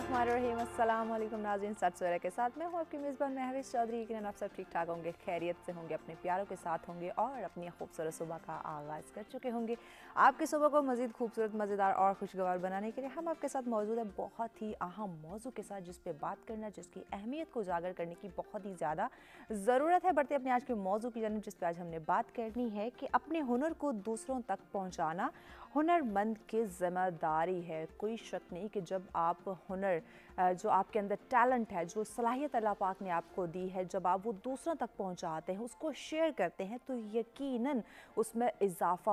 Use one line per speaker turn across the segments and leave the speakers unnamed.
बिस्मिल्लाहिर्रहमानिर्रहीम। अस्सलाम वालेकुम नाज़रीन, सत सवेरा के साथ मैं हूँ आपकी मेज़बान महविश चौधरी। यकीनन आप सब ठीक ठाक होंगे, खैरियत से होंगे, अपने प्यारों के साथ होंगे और अपनी खूबसूरत सुबह का आगाज़ कर चुके होंगे। आपकी सुबह को मज़ीद खूबसूरत, मज़ेदार और खुशगवार बनाने के लिए हम आपके साथ मौजूद है बहुत ही अहम मौजू के साथ, जिस पे बात करना, जिसकी अहमियत को उजागर करने की बहुत ही ज़्यादा ज़रूरत है। बढ़ते अपने आज के मौजू की जानिब, जिस पे आज हमने बात करनी है कि अपने हुनर को दूसरों तक पहुँचाना हुनरमंद की ज़िम्मेदारी है। कोई शक नहीं कि जब आप हुनर, जो आपके अंदर टैलेंट है, जो सलाहियत अल्लाह पाक ने आपको दी है, जब आप वो दूसरों तक पहुंचाते हैं, उसको शेयर करते हैं, तो यकीनन उसमें इजाफा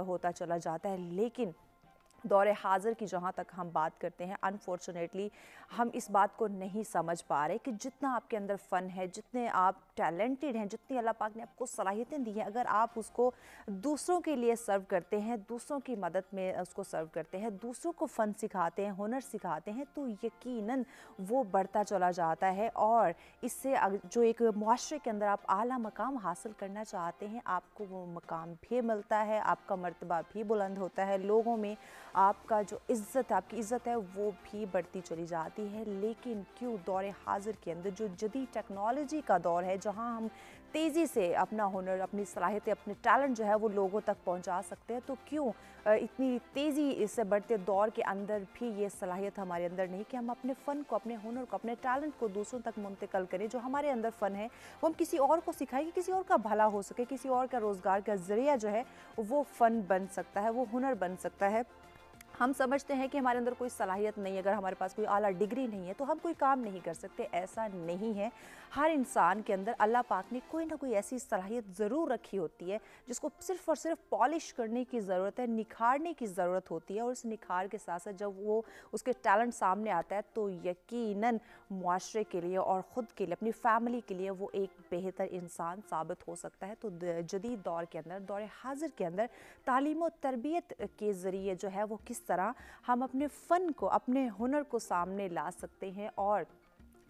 होता चला जाता है। लेकिन दौर हाज़िर की जहाँ तक हम बात करते हैं, अनफॉर्चुनेटली हम इस बात को नहीं समझ पा रहे कि जितना आपके अंदर फ़न है, जितने आप टैलेंटेड हैं, जितनी अल्लाह पाक ने आपको सलाहियतें दी हैं, अगर आप उसको दूसरों के लिए सर्व करते हैं, दूसरों की मदद में उसको सर्व करते हैं, दूसरों को फ़न सिखाते हैं, हुनर सिखाते हैं, तो यकीनन वो बढ़ता चला जाता है। और इससे जो एक मुआशरे के अंदर आप आला मकाम हासिल करना चाहते हैं, आपको वो मकाम भी मिलता है, आपका मर्तबा भी बुलंद होता है, लोगों में आपका जो आपकी इज़्ज़त है वो भी बढ़ती चली जाती है। लेकिन क्यों दौर हाज़िर के अंदर, जो जदीद टेक्नोलॉजी का दौर है, जहां हम तेज़ी से अपना हुनर, अपनी सलाहियतें, अपने टैलेंट जो है वो लोगों तक पहुंचा सकते हैं, तो क्यों इतनी तेज़ी इससे बढ़ते दौर के अंदर भी ये सलाहियत हमारे अंदर नहीं कि हम अपने फ़न को, अपने हुनर को, अपने टैलेंट को दूसरों तक मुंतकिल करें। जो हमारे अंदर फ़न है वो हम किसी और को सिखाएं कि किसी और का भला हो सके, किसी और का रोज़गार का ज़रिया जो है वो फ़न बन सकता है, वो हुनर बन सकता है। हम समझते हैं कि हमारे अंदर कोई सलाहियत नहीं है, अगर हमारे पास कोई आला डिग्री नहीं है तो हम कोई काम नहीं कर सकते। ऐसा नहीं है। हर इंसान के अंदर अल्लाह पाक ने कोई ना कोई ऐसी सलाहियत ज़रूर रखी होती है जिसको सिर्फ़ और सिर्फ पॉलिश करने की ज़रूरत है, निखारने की ज़रूरत होती है। और इस निखार के साथ साथ जब वो उसके टैलेंट सामने आता है, तो यकीनन मुआशरे के लिए और ख़ुद के लिए, अपनी फ़ैमिली के लिए वो एक बेहतर इंसान साबित हो सकता है। तो जदीद दौर के अंदर, दौर हाज़िर के अंदर तालीम व तरबियत के ज़रिए जो है वो किस तरह हम अपने फ़न को, अपने हुनर को सामने ला सकते हैं, और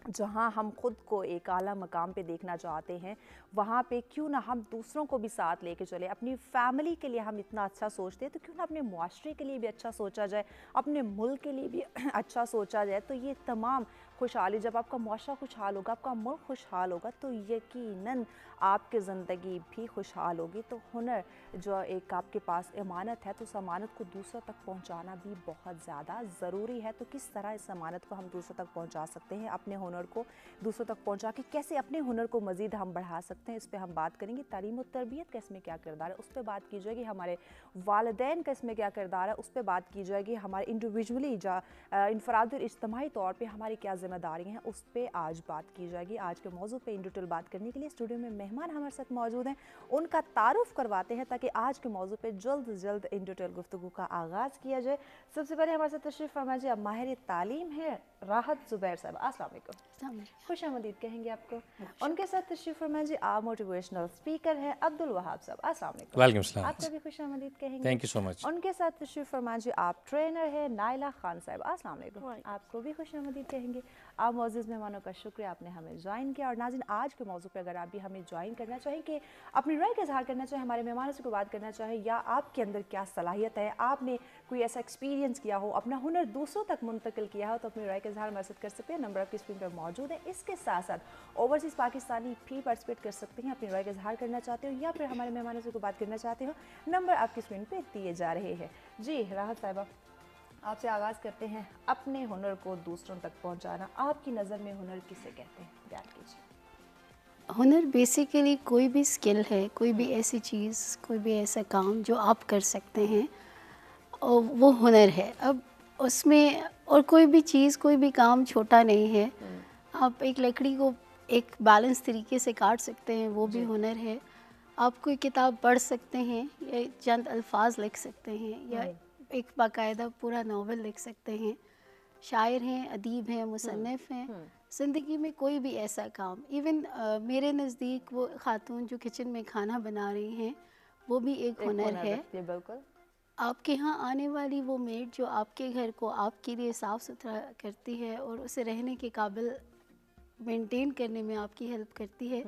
जहाँ हम खुद को एक आला मकाम पे देखना चाहते हैं, वहाँ पे क्यों ना हम दूसरों को भी साथ लेके चले। अपनी फैमिली के लिए हम इतना अच्छा सोचते हैं, तो क्यों ना अपने मुआशरे के लिए भी अच्छा सोचा जाए, अपने मुल्क के लिए भी अच्छा सोचा जाए। तो ये तमाम खुशहाली, जब आपका मुआशरा खुशहाल होगा, आपका मुल्क खुशहाल होगा, तो यकीनन आपकी ज़िंदगी भी खुशहाल होगी। तो हुनर जो एक आपके पास अमानत है, तो उस अमानत को दूसरों तक पहुँचाना भी बहुत ज़्यादा ज़रूरी है। तो किस तरह इस अमानत को हम दूसरों तक पहुँचा सकते हैं, अपने हुनर को दूसरों तक पहुँचा के कैसे अपने हुनर को मज़ीद हम बढ़ा सकते हैं, इस पर हम बात करेंगे। तालीम और तरबियत का इसमें क्या किरदार है, उस पर बात की जाएगी। हमारे वालिदैन का इसमें क्या किरदार है, उस पर बात की जाएगी। हमारे इंडिविजुअली इनफरादी और इज्तिमाई तौर पर हमारी क्या ज़िम्मेदारी हैं, उस पर आज बात की जाएगी। आज के मौजू पे इन डिटेल बात करने के लिए स्टूडियो में मेहमान हमारे साथ मौजूद हैं, उनका तारुफ करवाते हैं ताकि आज के मौजू पे जल्द से जल्द इन डिटेल गुफ्तगू का आगाज़ किया जाए। सबसे पहले हमारे साथ तशरीफ़ फरमा जी, अब माहिर तालीम है राहत ज़ुबैर साहब, अस्सलाम वालेकुम, खुश आमदीद कहेंगे आपको। उनके साथ तशरीफ़ फरमा जी, आप मोटिवेशनल स्पीकर हैं अब्दुल वहाब साहब, अस्सलाम वालेकुम,
वालेकुम सलाम,
आपको भी खुश आमदीद कहेंगे।
Thank you so much.
उनके साथ तशरीफ़ फरमा जी, आप ट्रेनर हैं नाइला खान साहब, अस्सलाम वालेकुम, आपको भी खुश आमदीद कहेंगे। आप मौजूद मेहमानों का शुक्रिया, आपने हमें ज्वाइन किया। और नाज़रीन, आज के मौजू पे अगर आप भी हमें ज्वाइन करना चाहें, कि अपनी राय का इज़हार करना चाहें, हमारे मेहमानों से कोई बात करना चाहें, या आपके अंदर क्या सलाहियत है, आपने कोई ऐसा एक्सपीरियंस किया हो, अपना हुनर दूसरों तक मुंतकिल किया हो, तो अपनी राय का इज़हार हमारे साथ कर सकते हैं। नंबर आपकी स्क्रीन पर मौजूद है। इसके साथ साथ ओवरसीज़ पाकिस्तानी भी पार्टिसिपेट कर सकते हैं, अपनी राय का इज़हार करना चाहते हो या फिर हमारे मेहमानों से कोई बात करना चाहते हो, नंबर आपकी स्क्रीन पर दिए जा रहे हैं। जी राहत साहिबा, आपसे आगाज़ करते हैं। अपने हुनर को दूसरों तक पहुंचाना, आपकी नज़र में हुनर किसे कहते हैं, बयान कीजिए।
हुनर बेसिकली कोई भी स्किल है, कोई भी ऐसी चीज़, कोई भी ऐसा काम जो आप कर सकते हैं, और वो हुनर है। अब उसमें और कोई भी चीज़, कोई भी काम छोटा नहीं है। आप एक लकड़ी को एक बैलेंस तरीके से काट सकते हैं, वो भी हुनर है। आप कोई किताब पढ़ सकते हैं, या चंद अल्फाज लिख सकते हैं, या एक बाकायदा पूरा नावल लिख सकते हैं। शायर हैं, अदीब हैं, मुसन्निफ़ हैं। ज़िंदगी में कोई भी ऐसा काम, इवन मेरे नज़दीक वो ख़ातून जो किचन में खाना बना रही हैं, वो भी एक हुनर है।
बिल्कुल।
आपके यहाँ आने वाली वो मेड जो आपके घर को आपके लिए साफ़ सुथरा करती है और उसे रहने के काबिल मेंटेन करने में आपकी हेल्प करती है,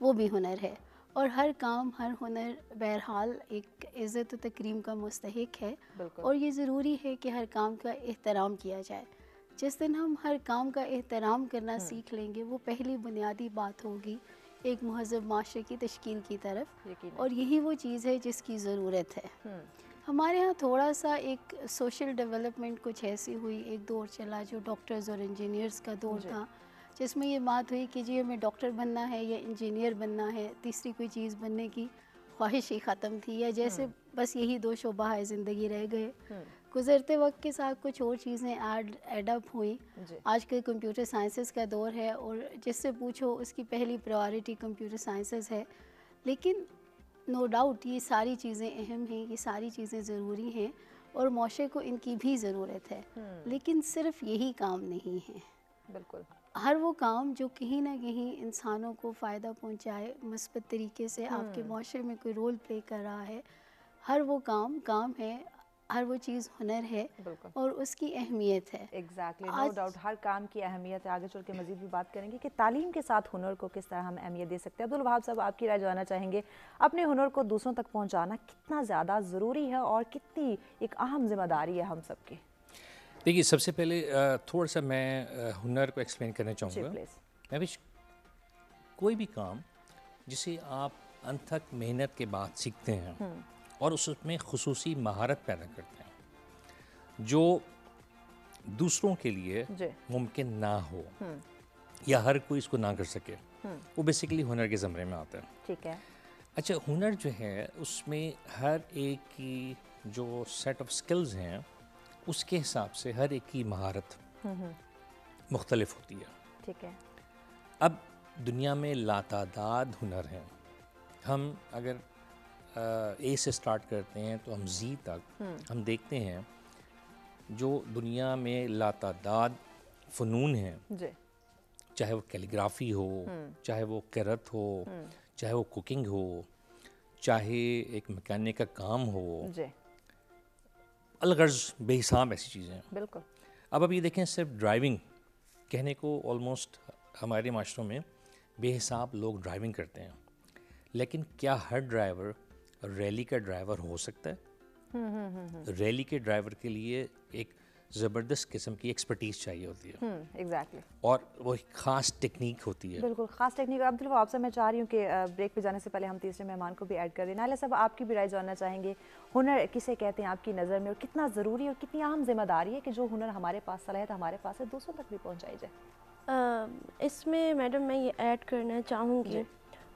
वो भी हुनर है। और हर काम, हर हुनर बहरहाल एक इज़्ज़त व तकरीम का मुस्तहिक है, और ये ज़रूरी है कि हर काम का एहतराम किया जाए। जिस दिन हम हर काम का एहतराम करना सीख लेंगे, वो पहली बुनियादी बात होगी एक महज़ब माशरे की तश्कील की तरफ, और यही वो चीज़ है जिसकी ज़रूरत है। हमारे यहाँ थोड़ा सा एक सोशल डेवलपमेंट कुछ ऐसी हुई, एक दौर चला जो डॉक्टर्स और इंजीनियर्स का दौर था, जिसमें ये बात हुई कि जी हमें डॉक्टर बनना है या इंजीनियर बनना है, तीसरी कोई चीज़ बनने की ख्वाहिश ही ख़त्म थी, या जैसे बस यही दो शोबा है ज़िंदगी रह गए। गुज़रते वक्त के साथ कुछ और चीज़ें ऐड अप हुई। आजकल कंप्यूटर साइंसेस का दौर है और जिससे पूछो उसकी पहली प्रायोरिटी कंप्यूटर साइंसेस है, लेकिन नो डाउट ये सारी चीज़ें अहम हैं, ये सारी चीज़ें ज़रूरी हैं और माशरे को इनकी भी ज़रूरत है, लेकिन सिर्फ यही काम नहीं है।
बिल्कुल,
हर वो काम जो कहीं ना कहीं इंसानों को फ़ायदा पहुंचाए, मुस्बत तरीके से आपके माशरे में कोई रोल प्ले कर रहा है, हर वो काम है, हर वो चीज़ हुनर है और उसकी अहमियत है।
एग्जैक्टली, नो डाउट हर काम की अहमियत है। आगे चल के मज़ीद भी बात करेंगे कि तालीम के साथ हुनर को किस तरह हम अहमियत दे सकते हैं। अब्दुल वहाब साहब, आपकी राय जानना चाहेंगे, अपने हुनर को दूसरों तक पहुंचाना कितना ज़्यादा ज़रूरी है और कितनी एक अहम जिम्मेदारी है हम सबकी?
देखिए, सबसे पहले थोड़ा सा मैं हुनर को एक्सप्लेन करना चाहूँगा। मैं भी कोई भी काम जिसे आप अनथक मेहनत के बाद सीखते हैं और उसमें खुसूसी महारत पैदा करते हैं जो दूसरों के लिए मुमकिन ना हो या हर कोई इसको ना कर सके, वो बेसिकली हुनर के ज़मरे में आता है।
ठीक है।
अच्छा, हुनर जो है उसमें हर एक की जो सेट ऑफ स्किल्स हैं उसके हिसाब से हर एक की महारत मुख्तलिफ होती है।
ठीक है।
अब दुनिया में लातादाद हुनर हैं। हम अगर ए से स्टार्ट करते हैं तो हम जी तक हम देखते हैं जो दुनिया में लातादाद फ़नून हैं, चाहे वो कैलीग्राफी हो, चाहे वो क़िरात हो, चाहे वो कुकिंग हो, चाहे एक मैकेनिक का काम हो, अलगर्ज बेहिसाब ऐसी चीज़ें हैं।
बिल्कुल।
अब ये देखें, सिर्फ ड्राइविंग कहने को ऑलमोस्ट हमारे माशरों में बेहिसाब लोग ड्राइविंग करते हैं, लेकिन क्या हर ड्राइवर रैली का ड्राइवर हो सकता है? रैली के ड्राइवर के लिए एक ज़बरदस्त किस्म की एक्सपर्टीज़ चाहिए होती है।
एग्जैक्टली।
और वो एक ख़ास टेक्निक होती है।
बिल्कुल ख़ास टेक्निक। अब्दुल वहाब साहब, मैं चाह रही हूँ कि ब्रेक पे जाने से पहले हम तीसरे मेहमान को भी ऐड कर दें। नाइला साहब, आपकी भी राय जानना चाहेंगे, हुनर किसे कहते हैं आपकी नज़र में और कितना ज़रूरी और कितनी अहम जिम्मेदारी है कि जो हुनर हमारे पास सलाहियत हमारे पास है दूसरों तक भी पहुँचाई जाए?
इसमें मैडम मैं ये ऐड करना चाहूँगी,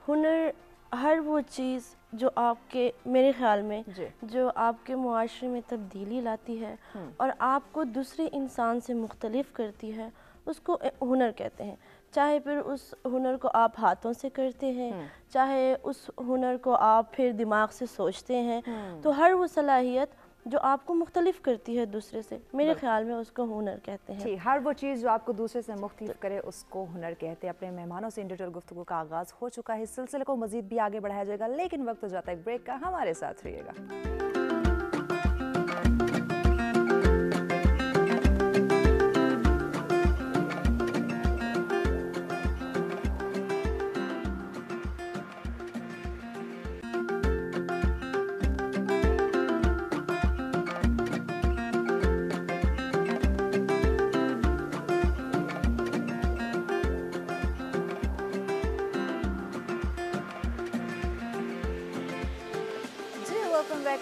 हुनर हर वो चीज़ जो आपके, मेरे ख़्याल में जो आपके मुआशरे में तब्दीली लाती है और आपको दूसरे इंसान से मुख्तलिफ करती है, उसको हुनर कहते हैं। चाहे फिर उस हुनर को आप हाथों से करते हैं, चाहे उस हुनर को आप फिर दिमाग से सोचते हैं, तो हर वो सलाहियत जो आपको मुख्तलिफ करती है दूसरे से, मेरे ख्याल में उसको हुनर कहते हैं।
हर वो चीज़ जो आपको दूसरे से मुख्तलिफ करे उसको हुनर कहते हैं। अपने मेहमानों से इन डिटेल गुफ्तगू का आगाज़ हो चुका है। इस सिलसिले को मज़ीद भी आगे बढ़ाया जाएगा, लेकिन वक्त हो जाता है ब्रेक का। हमारे साथ रहिएगा।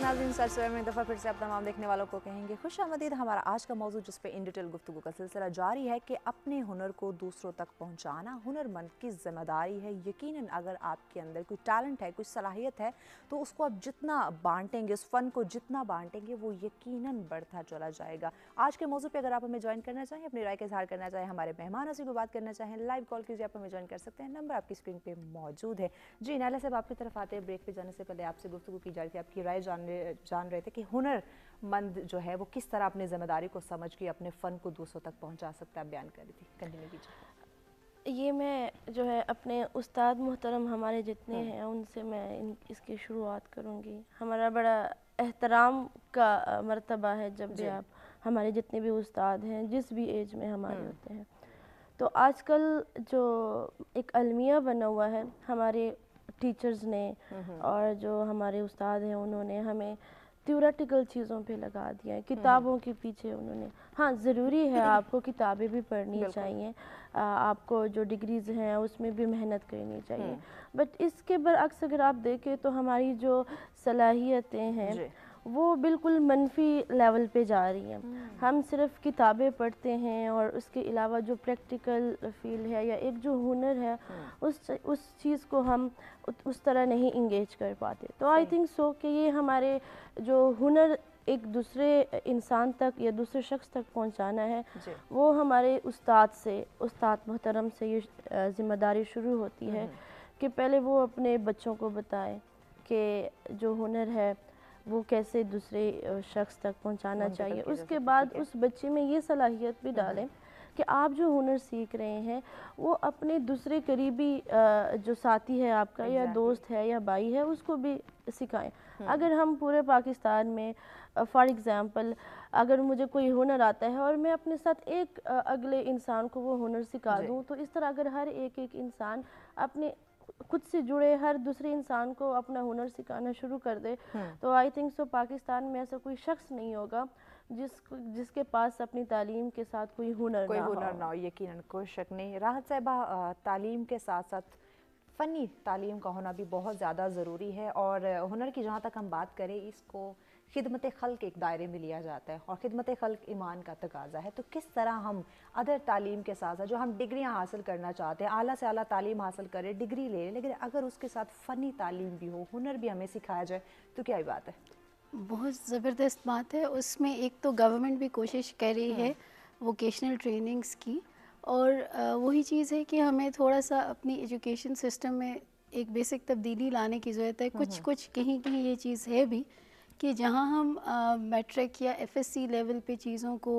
नाज़रीन, सरसों में दफ़ा फिर से आप तमाम देखने वालों को कहेंगे खुश आमदीद। हमारा आज का मौजूद जिस पे इन डिटेल गुफ्तगू का सिलसिला जारी है कि अपने हुनर को दूसरों तक पहुंचाना हुनरमंद की ज़िम्मेदारी है। यकीनन अगर आपके अंदर कोई टैलेंट है, कोई सलाहियत है, तो उसको आप जितना बांटेंगे, उस फ़न को जितना बांटेंगे, वो यकीनन बढ़ता चला जाएगा। आज के मौजूद पर अगर आप हमें ज्वाइन करना चाहें, अपनी राय का इज़हार करना चाहें, हमारे मेहमानों से कोई बात करना चाहें, लाइव कॉल कीजिए, आप हमें ज्वाइन कर सकते हैं। नंबर आपकी स्क्रीन पर मौजूद है। जी नाइला साहब, आपकी तरफ आते हैं। ब्रेक पर जाने से पहले आपसे गुफ्तगू की जा रही थी, आपकी राय जान रहे थे कि हुनरमंद जो है वो किस तरह अपनी जिम्मेदारी को समझ के अपने फ़न को दूसरों तक पहुंचा सकता है, बयान कर रही थी। कंटिन्यू कीजिए।
ये मैं जो है अपने उस्ताद मोहतरम हमारे जितने हैं उनसे मैं इसकी शुरुआत करूँगी। हमारा बड़ा एहतराम का मर्तबा है जब भी आप हमारे जितने भी उस्ताद हैं, जिस भी एज में हमारे होते हैं। तो आजकल जो एक अलमिया बना हुआ है हमारे टीचर्स ने और जो हमारे उस्ताद हैं उन्होंने हमें تھیوریٹیکل چیزوں پہ لگا دیا ہے, کتابوں کے پیچھے انہوں نے. ہاں ضروری ہے آپ کو کتابیں بھی پڑھنی چاہیے, آپ کو جو ڈگریز ہیں اس میں بھی محنت کرنی چاہیے, بٹ اس کے برعکس اگر آپ دیکھیں تو ہماری جو صلاحیتیں ہیں وہ بالکل منفی لیول پہ جا رہی ہیں. ہم صرف کتابیں پڑھتے ہیں اور اس کے علاوہ جو پریکٹیکل فیلڈ ہے یا ایک جو ہنر ہے اس چیز کو ہم اس طرح نہیں انگیج کر پاتے. تو آئی تھنک سو کہ یہ ہمارے جو ہنر ایک دوسرے انسان تک یا دوسرے شخص تک پہنچانا ہے, وہ ہمارے استاد محترم سے یہ ذمہ داری شروع ہوتی ہے کہ پہلے وہ اپنے بچوں کو بتائیں کہ جو ہنر ہے وہ کیسے دوسرے شخص تک پہنچانا چاہیے. اس کے بعد اس بچے میں یہ صلاحیت بھی ڈالیں کہ آپ جو ہنر سیکھ رہے ہیں وہ اپنے دوسرے قریبی جو ساتھی ہے آپ کا یا دوست ہے یا بھائی ہے اس کو بھی سکھائیں. اگر ہم پورے پاکستان میں فار ایگزامپل اگر مجھے کوئی ہنر آتا ہے اور میں اپنے ساتھ ایک اگلے انسان کو وہ ہنر سکھا دوں, تو اس طرح اگر ہر ایک انسان اپنے خود سے جڑے ہر دوسرے انسان کو اپنا ہنر سکھانا شروع کر دے, تو آئی تھنک سو پاکستان میں ایسا کوئی شخص نہیں ہوگا جس کے پاس اپنی تعلیم کے ساتھ کوئی ہنر نہ ہو.
یقیناً کوئی شک نہیں. راحت صاحبہ, تعلیم کے ساتھ ساتھ فنی تعلیم کا ہونا بھی بہت زیادہ ضروری ہے, اور ہنر کی جہاں تک ہم بات کریں اس کو خدمت خلق ایک دائرے میں لیا جاتا ہے, اور خدمت خلق ایمان کا تقاضا ہے. تو کس طرح ہم ادر تعلیم کے ساتھ ساتھ جو ہم ڈگریاں حاصل کرنا چاہتے ہیں, اعلیٰ سے اعلیٰ تعلیم حاصل کریں, ڈگری لیں, لیکن اگر اس کے ساتھ فنی تعلیم بھی ہو, ہنر بھی ہمیں سکھایا جائے, تو کیا بات ہے؟
بہت زبردست بات ہے. اس میں ایک تو گورنمنٹ بھی کوشش کر رہی ہے ووکیشنل ٹریننگز کی, اور وہی چیز ہے کہ ہمیں تھوڑا سا اپنی ایجوکیشن سسٹم میں ایک بیسک تبدیلی لانے کی ضرورت ہے. کچھ کہیں یہ چیز ہے بھی کہ جہاں ہم میٹرک یا ایف ایس سی لیول پہ چیزوں کو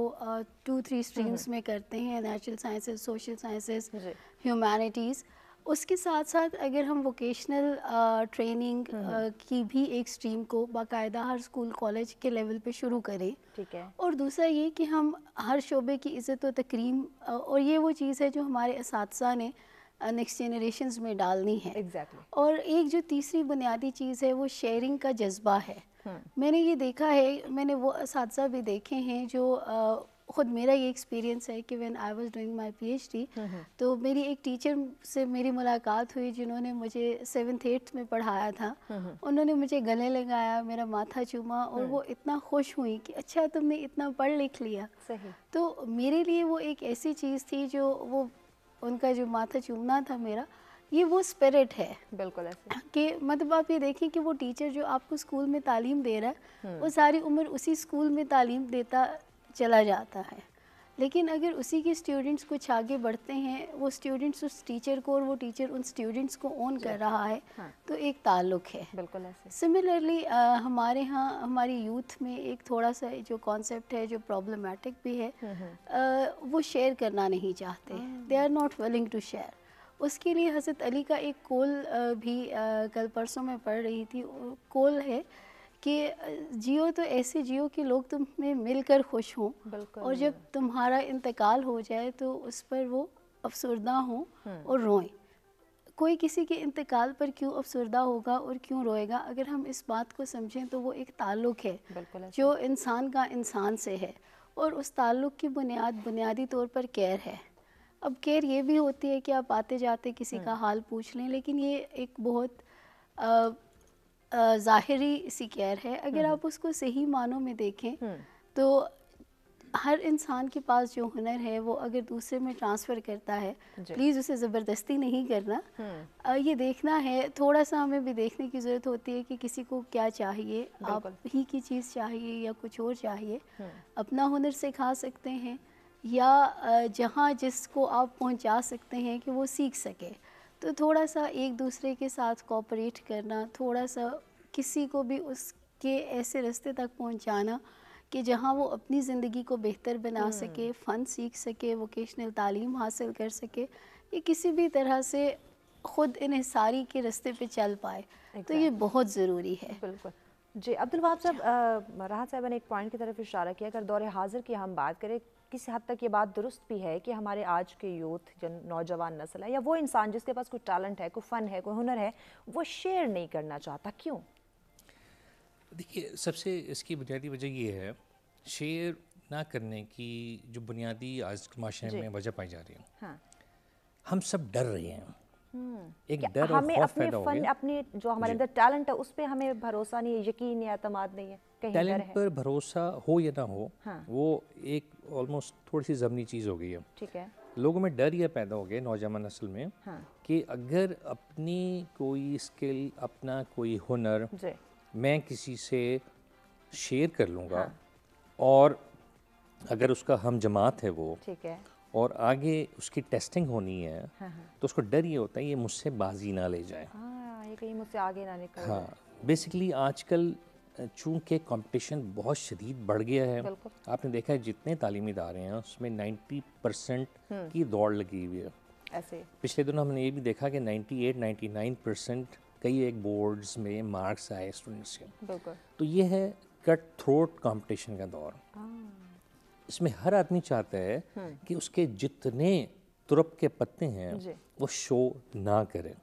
2-3 اسٹریمز میں کرتے ہیں, natural sciences, social sciences, humanities, اس کے ساتھ ساتھ اگر ہم ووکیشنل ٹریننگ کی بھی ایک اسٹریم کو باقاعدہ ہر اسکول کالج کے لیول پہ شروع کریں, اور دوسرا یہ کہ ہم ہر شعبے کی عزت و تکریم, اور یہ وہ چیز ہے جو ہمارے اساتذہ نے نیکسٹ جنریشنز میں ڈالنی ہے. اور ایک جو تیسری بنیادی چیز ہے وہ شیئرنگ کا جذبہ ہے. میں نے یہ دیکھا ہے, میں نے وہ اساتذہ بھی دیکھے ہیں جو خود میرا یہ ایکسپیرینس ہے کہ when I was doing my P H D, تو میری ایک ٹیچر سے میری ملاقات ہوئی جنہوں نے مجھے 7th-8th میں پڑھایا تھا. انہوں نے مجھے گلے لگایا, میرا ماتھا چوما, اور وہ اتنا خوش ہوئی کہ اچھا تم نے اتنا پڑھ لکھ لیا. تو میرے لیے وہ ایک ایسی چیز تھی جو وہ ان کا جو ماتھا چومنا تھا میرا, یہ وہ اسپرٹ ہے. بالکل ایسے کہ مطلب آپ یہ دیکھیں کہ وہ ٹیچر جو آپ کو اسکول میں تعلیم دے رہا ہے وہ ساری عمر اسی اسکول میں تعلیم دیتا چلا جاتا ہے, لیکن اگر اسی کے اسٹوڈنٹس کچھ آگے بڑھتے ہیں, وہ اسٹوڈنٹس اس ٹیچر کو اور وہ ٹیچر ان اسٹوڈنٹس کو اون کر رہا ہے, تو ایک تعلق ہے. بالکل ایسے سملرلی ہمارے ہاں ہماری یوتھ میں ایک تھوڑا سا جو کانسیپٹ ہے جو پرابلمیٹک بھی ہے, وہ شیئر کرنا نہیں چاہتے, they are not willing to share. اس کے لیے حضرت علی کا ایک قول بھی کل پرسوں میں پڑھ رہی تھی, قول ہے کہ جیو تو ایسے جیو کہ لوگ تم میں مل کر خوش ہوں, اور جب تمہارا انتقال ہو جائے تو اس پر وہ افسردہ ہوں اور روئیں. کوئی کسی کے انتقال پر کیوں افسردہ ہوگا اور کیوں روئے گا؟ اگر ہم اس بات کو سمجھیں تو وہ ایک تعلق ہے جو انسان کا انسان سے ہے, اور اس تعلق کی بنیادی طور پر کیئر ہے. اب کیئر یہ بھی ہوتی ہے کہ آپ آتے جاتے کسی کا حال پوچھ لیں, لیکن یہ ایک بہت ظاہری سی کیئر ہے. اگر آپ اس کو صحیح معنوں میں دیکھیں تو ہر انسان کے پاس جو ہنر ہے وہ اگر دوسرے میں ٹرانسفر کرتا ہے, پلیز اسے زبردستی نہیں کرنا, یہ دیکھنا ہے, تھوڑا سا ہمیں بھی دیکھنے کی ضرورت ہوتی ہے کہ کسی کو کیا چاہیے, آپ ہی کی چیز چاہیے یا کچھ اور چاہیے. اپنا ہنر سکھا سکتے ہیں یا جہاں جس کو آپ پہنچا سکتے ہیں کہ وہ سیکھ سکے, تو تھوڑا سا ایک دوسرے کے ساتھ کوآپریٹ کرنا, تھوڑا سا کسی کو بھی اس کے ایسے راستے تک پہنچانا کہ جہاں وہ اپنی زندگی کو بہتر بنا سکے, فن سیکھ سکے, ووکیشنل تعلیم حاصل کر سکے, یہ کسی بھی طرح سے خود انحصاری کے راستے پہ چل پائے, تو یہ بہت ضروری ہے.
بالکل. جی عبدالوہاب صاحب, راحت صاحبہ نے ایک پوائنٹ کی طرف اشارہ کیا, اگر دور حاضر کی ہم بات کریں, کسی حد تک یہ بات درست بھی ہے کہ ہمارے آج کے یوتھ جو نوجوان نسل ہے, یا وہ انسان جس کے پاس کوئی ٹیلنٹ ہے, کوئی فن ہے, کوئی ہنر ہے, وہ شیئر نہیں کرنا چاہتا. کیوں؟
دیکھیے سب سے اس کی بنیادی وجہ یہ ہے، شیئر نہ کرنے کی جو بنیادی آج معاشرے میں وجہ پائی جا رہی ہے، ہم سب ڈر رہے ہیں، ایک ڈر اور خوف پیدا ہو گیا.
اپنی جو ہمارے اندر ٹیلنٹ ہے اس پہ ہمیں بھروسہ نہیں ہے، یقین یا اعتماد نہیں ہے، کہیں ڈر ہے.
ٹیلنٹ پر بھروسہ ہو یا نہ ہو، وہ ایک آلموسٹ تھوڑی سی ضمنی چیز ہو گئی ہے.
ٹھیک ہے.
لوگوں میں ڈر یہ پیدا ہو گیا نوجوان نسل میں کہ اگر اپنی کوئی اسکل، اپنا کوئی ہنر میں کسی سے شیئر کر لوں گا اور اگر اس کا ہم جماعت ہے وہ،
ٹھیک ہے،
اور آگے اس کی ٹیسٹنگ ہونی ہے تو اس کو ڈر یہ ہوتا ہے یہ مجھ سے بازی نہ لے جائے،
یہ کہیں مجھ سے آگے نہ نکل جائے.
بیسیکلی آج کل چونکہ کمپٹیشن بہت شدید بڑھ گیا ہے، آپ نے دیکھا ہے جتنے تعلیمی ادارے ہیں اس میں 90% کی دوڑ لگی ہوئی ہے.
ایسے
پچھلے دنوں ہم نے یہ بھی دیکھا کہ 98-99% کئی ایک بورڈز میں مارکس آئے اسٹوڈنٹس کے. تو یہ ہے کٹ تھروٹ کمپٹیشن کا دور. اس میں ہر آدمی چاہتا ہے کہ اس کے جتنے ترپ کے پتے ہیں وہ شو نہ کرے.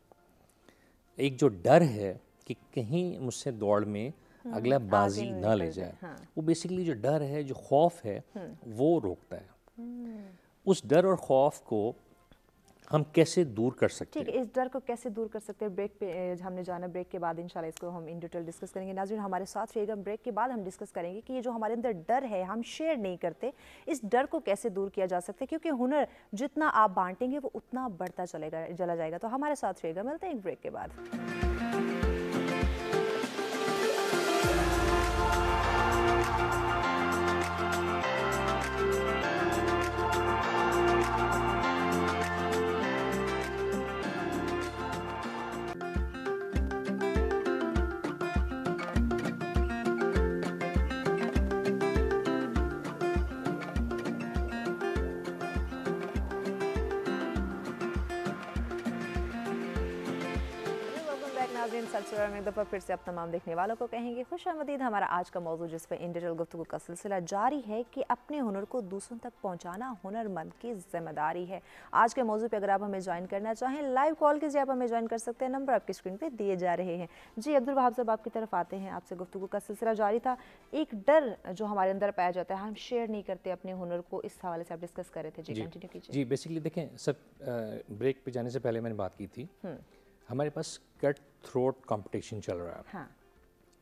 ایک جو ڈر ہے کہ کہیں مجھ سے دوڑ میں اگلا بازی نہ لے جائے، وہ بیسیکلی جو ڈر ہے، جو خوف ہے، وہ روکتا ہے. اس ڈر اور خوف کو ہم کیسے دور کر سکتے ہیں؟
ٹھیک ہے، اس ڈر کو کیسے دور کر سکتے ہیں؟ بریک پہ ہم نے جانا، بریک کے بعد انشاءاللہ اس کو ہم ان ڈیٹیل ڈسکس کریں گے. ناظرین ہمارے ساتھ رہیے گا، بریک کے بعد ہم ڈسکس کریں گے کہ یہ جو ہمارے اندر ڈر ہے، ہم شیئر نہیں کرتے، اس ڈر کو کیسے دور کیا جا سکتا ہے، کیونکہ ہنر جتنا آپ بانٹیں گے وہ اتنا بڑھتا چلا جائے گا. تو ہمارے ساتھ رہیے گا، ملتے ہیں ایک بریک کے بعد. ناظرین سلسلہ میں ایک دفعہ پھر سے اب تمام دیکھنے والوں کو کہیں گے خوش آمدید. ہمارا آج کا موضوع جس پہ ان ڈیٹیل گفتگو کا سلسلہ جاری ہے کہ اپنے ہنر کو دوسروں تک پہنچانا ہنر مند کی ذمہ داری ہے. آج کے موضوع پہ اگر آپ ہمیں جوائن کرنا چاہیں لائیو کال کیجیے، آپ ہمیں جوائن کر سکتے ہیں، نمبر آپ کی اسکرین پہ دیے جا رہے ہیں. جی عبدالوہاب صاحب آپ کی طرف آتے ہیں، آپ سے گفتگو کا سلسلہ جاری تھا. ایک ڈر جو ہمارے اندر پایا جاتا ہے، ہم شیئر نہیں کرتے اپنے ہنر کو، اس حوالے سے آپ ڈسکس کر رہے تھے. جی کنٹینیو کیجیے.
جی بیسیکلی دیکھیں سب بریک پہ جانے سے پہلے میں نے بات کی تھی، ہمارے پاس کٹ تھروٹ کمپٹیشن چل رہا ہے.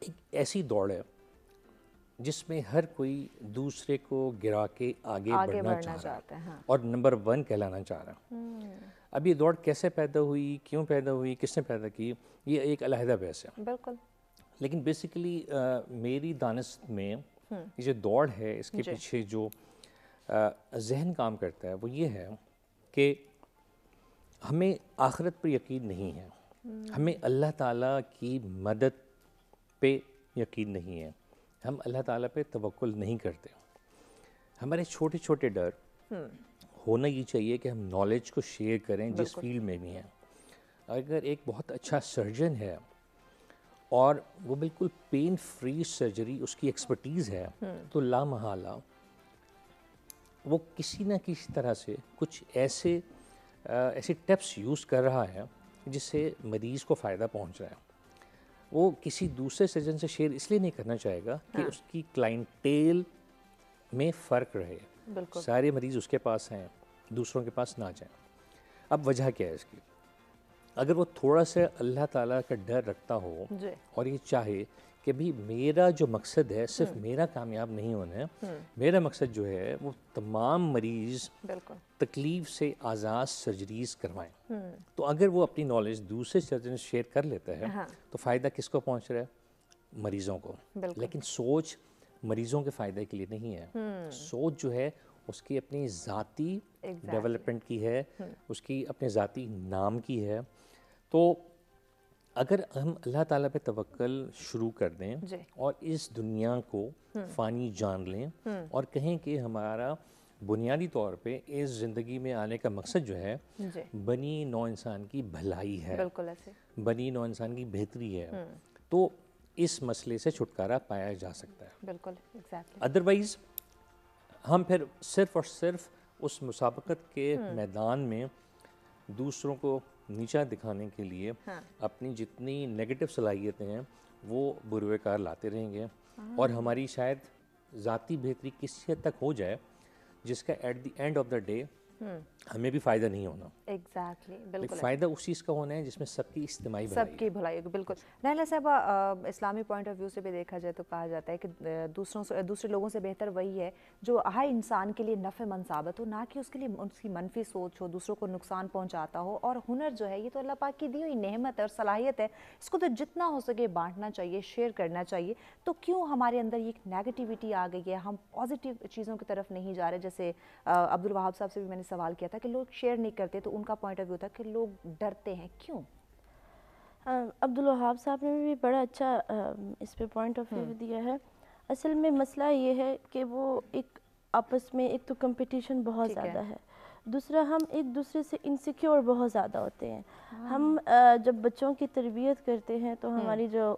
ایک ایسی دوڑ ہے جس میں ہر کوئی دوسرے کو گرا کے آگے بڑھنا چاہتا ہے اور نمبر 1 کہلانا چاہ رہا ہے. اب یہ دوڑ کیسے پیدا ہوئی، کیوں پیدا ہوئی، کس نے پیدا کی، یہ ایک علیحدہ بحث ہے.
بالکل.
لیکن بیسیکلی میری دانست میں یہ جو دوڑ ہے اس کے پیچھے جو ذہن کام کرتا ہے وہ یہ ہے کہ ہمیں آخرت پر یقین نہیں ہے، ہمیں اللہ تعالیٰ کی مدد پہ یقین نہیں ہے، ہم اللہ تعالیٰ پہ توکل نہیں کرتے. ہمارے چھوٹے چھوٹے ڈر ہونا یہ چاہیے کہ ہم نالج کو شیئر کریں جس فیلڈ میں بھی ہیں. اگر ایک بہت اچھا سرجن ہے اور وہ بالکل پین فری سرجری اس کی ایکسپرٹیز ہے تو لامحالہ وہ کسی نہ کسی طرح سے کچھ ایسے ٹپس یوز کر رہا ہے جس سے مریض کو فائدہ پہنچ رہا ہے. وہ کسی دوسرے سرجن سے شیئر اس لیے نہیں کرنا چاہے گا کہ اس کی کلائنٹیل میں فرق رہے. سارے مریض اس کے پاس ہیں، دوسروں کے پاس نہ جائیں. اب وجہ کیا ہے اس کی؟ اگر وہ تھوڑا سا اللہ تعالیٰ کا ڈر رکھتا ہو اور یہ چاہے کہ بھی میرا جو مقصد ہے صرف میرا کامیاب نہیں ہونا ہے، میرا مقصد جو ہے وہ تمام مریض تکلیف سے آزاد سرجریز کروائیں، تو اگر وہ اپنی نالج دوسرے سرجن شیئر کر لیتا ہے تو فائدہ کس کو پہنچ رہا ہے؟ مریضوں کو. لیکن سوچ مریضوں کے فائدے کے لیے نہیں ہے، سوچ جو ہے اس کی اپنی ذاتی ڈیولپمنٹ کی ہے، اس کی اپنے ذاتی نام کی ہے. تو اگر ہم اللہ تعالیٰ پہ توکل شروع کر دیں اور اس دنیا کو فانی جان لیں اور کہیں کہ ہمارا بنیادی طور پہ اس زندگی میں آنے کا مقصد جو ہے بنی نو انسان کی بھلائی ہے، بنی نو انسان کی بہتری ہے، تو اس مسئلے سے چھٹکارا پایا جا سکتا ہے. ادروائز ہم پھر صرف اور صرف اس مسابقت کے میدان میں دوسروں کو نیچا دکھانے کے لیے اپنی جتنی نیگیٹو صلاحیتیں ہیں وہ بروئے کار لاتے رہیں گے، اور ہماری شاید ذاتی بہتری کسی حد تک ہو جائے جس کا at the end of the day ہمیں بھی فائدہ نہیں ہونا.
ایگزیکٹلی، بالکل
فائدہ اس چیز کا ہونا ہے جس میں سب کی اجتماعی بھلائی،
سب کی بھلائی ہوگی. بالکل. نائلہ صاحبہ، اسلامی پوائنٹ آف ویو سے بھی دیکھا جائے تو کہا جاتا ہے کہ دوسرے لوگوں سے بہتر وہی ہے جو ہر انسان کے لیے نفع مند ثابت ہو، نہ کہ اس کے لیے اس کی منفی سوچ ہو، دوسروں کو نقصان پہنچاتا ہو. اور ہنر جو ہے یہ تو اللہ پاک کی دی ہوئی نعمت ہے اور صلاحیت ہے، اس کو تو جتنا ہو سکے بانٹنا چاہیے، شیئر کرنا چاہیے. تو کیوں ہمارے اندر یہ ایک نیگیٹیوٹی آ گئی ہے، ہم پازیٹیو چیزوں کی طرف نہیں جا رہے؟ جیسے عبدالوہاب صاحب سے بھی میں نے سوال کیا تھا کہ لوگ شیئر نہیں کرتے، تو ان کا پوائنٹ آف ویو تھا کہ لوگ ڈرتے ہیں. کیوں؟
عبدالوہاب صاحب نے بھی بڑا اچھا اس پہ پوائنٹ آف ویو دیا ہے. اصل میں مسئلہ یہ ہے کہ وہ ایک آپس میں ایک تو کمپٹیشن بہت زیادہ ہے، دوسرا ہم ایک دوسرے سے انسیکیور بہت زیادہ ہوتے ہیں. ہم جب بچوں کی تربیت کرتے ہیں تو ہماری جو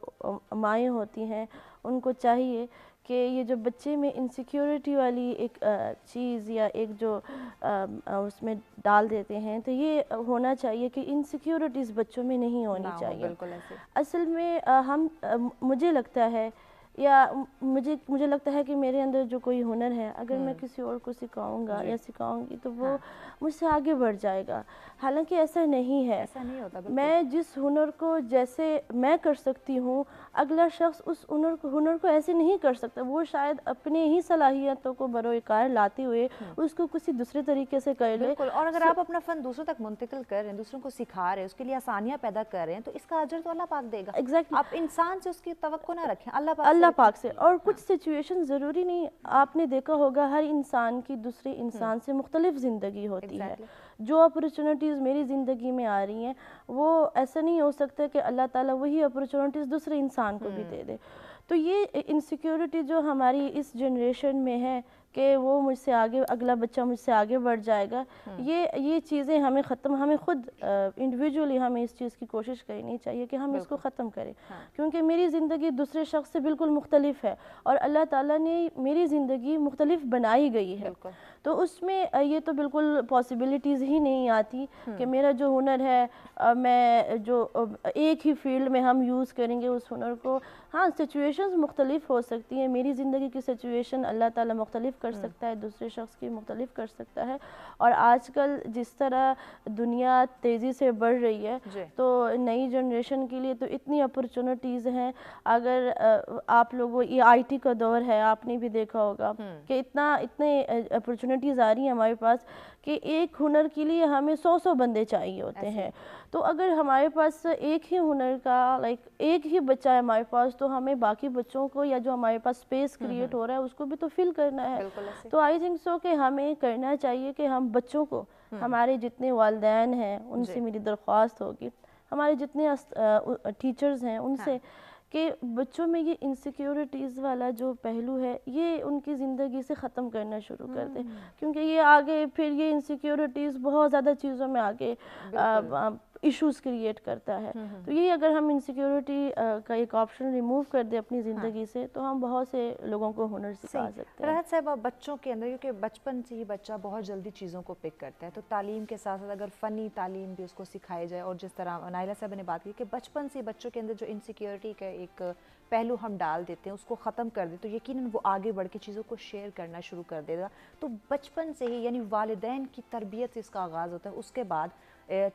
مائیں ہوتی ہیں ان کو چاہیے کہ یہ جو بچے میں انسیکیورٹی والی ایک چیز یا ایک جو اس میں ڈال دیتے ہیں، تو یہ ہونا چاہیے کہ انسیکیورٹیز بچوں میں نہیں ہونی چاہیے. اصل میں مجھے لگتا ہے مجھے لگتا ہے کہ میرے اندر جو کوئی ہنر ہے، اگر میں کسی اور کو سکھاؤں گا یا سکھاؤں گی تو وہ مجھ سے آگے بڑھ جائے گا. حالانکہ ایسا نہیں ہے.
ایسا نہیں ہوتا.
میں جس ہنر کو جیسے میں کر سکتی ہوں، اگلا شخص اس ہنر کو ایسے نہیں کر سکتا. وہ شاید اپنے ہی صلاحیتوں کو بروئے کار لاتے ہوئے اس کو کسی دوسرے طریقے سے کر لے.
اور اگر آپ اپنا فن دوسروں تک منتقل کر رہے ہیں، دوسروں کو سکھا رہے ہیں، اس کے لیے آسانیاں پیدا کر رہے ہیں، تو اس کا اجر تو اللہ پاک دے گا.
ایگزیکٹلی.
آپ انسان سے اس کی توقع نہ رکھیں، اللہ
پاک سے. اور کچھ سچویشن ضروری نہیں، آپ نے دیکھا ہوگا ہر انسان کی دوسرے انسان سے مختلف زندگی ہوتی ہے. جو اپرچونٹیز میری زندگی میں آ رہی ہیں وہ ایسا نہیں ہو سکتا کہ اللہ تعالیٰ وہی اپرچونٹیز دوسرے انسان کو بھی دے دے. تو یہ انسیکیورٹی جو ہماری اس جنریشن میں ہے کہ وہ مجھ سے آگے، اگلا بچہ مجھ سے آگے بڑھ جائے گا، یہ چیزیں ہمیں خود انڈیویجولی ہمیں اس چیز کی کوشش کرنی چاہیے کہ ہم اس کو ختم کریں. کیونکہ میری زندگی دوسرے شخص سے بالکل مختلف ہے اور اللہ تعالیٰ نے میری زندگی مختلف بنائی گئی ہے. تو اس میں یہ تو بالکل پاسبلٹیز ہی نہیں آتی کہ میرا جو ہنر ہے میں جو ایک ہی فیلڈ میں ہم یوز کریں گے اس ہنر کو. ہاں، سچویشنز مختلف ہو سکتی ہیں. میری زندگی کی سچویشن اللہ تعالیٰ مختلف کر سکتا ہے، دوسرے شخص کی مختلف کر سکتا ہے. اور آج کل جس طرح دنیا تیزی سے بڑھ رہی ہے تو نئی جنریشن کے لیے تو اتنی اپرچونٹیز ہیں. اگر آپ لوگوں، یہ IT کا دور ہے، آپ نے بھی دیکھا ہوگا کہ اتنے اپرچونٹیز آ رہی ہیں ہمارے پاس کہ ایک ہنر کے لیے ہمیں 100 بندے چاہیے ہوتے ہیں. تو اگر ہمارے پاس ایک ہی ہنر کا ایک ہی بچہ ہے ہمارے پاس، تو ہمیں باقی بچوں کو یا جو ہمارے پاس سپیس کریٹ ہو رہا ہے اس کو بھی تو فل کرنا ہے. تو آئی تھنک سو کہ ہمیں کرنا چاہیے کہ ہم بچوں کو، ہمارے جتنے والدین ہیں ان سے میری درخواست ہوگی، ہمارے جتنے ٹیچرز ہیں ان سے، کہ بچوں میں یہ انسیکیورٹیز والا جو پہلو ہے یہ ان کی زندگی سے ختم کرنا شروع کر دیں. کیونکہ یہ آگے پھر یہ انسیکیورٹیز بہت زیادہ چیزوں میں آگے ایشوز کریٹ کرتا ہے. تو یہ اگر ہم انسیکیورٹی کا ایک آپشن ریموو کر دیں اپنی زندگی سے تو ہم بہت سے لوگوں کو ہنر سکھا سکتے ہیں.
راحت صاحبہ، بچوں کے اندر کیونکہ بچپن سے ہی بچہ بہت جلدی چیزوں کو پک کرتا ہے، تو تعلیم کے ساتھ ساتھ اگر فنی تعلیم بھی اس کو سکھائی جائے، اور جس طرح نائلہ صاحبہ نے بات کی کہ بچپن سے بچوں کے اندر جو انسیکیورٹی کا ایک پہلو ہم ڈال دیتے ہیں اس کو ختم کر دیں، تو یقیناً وہ آگے بڑھ کے چیزوں کو شیئر کرنا شروع کر دے گا. تو بچپن سے ہی، یعنی والدین کی تربیت سے اس کا آغاز ہوتا ہے، اس کے بعد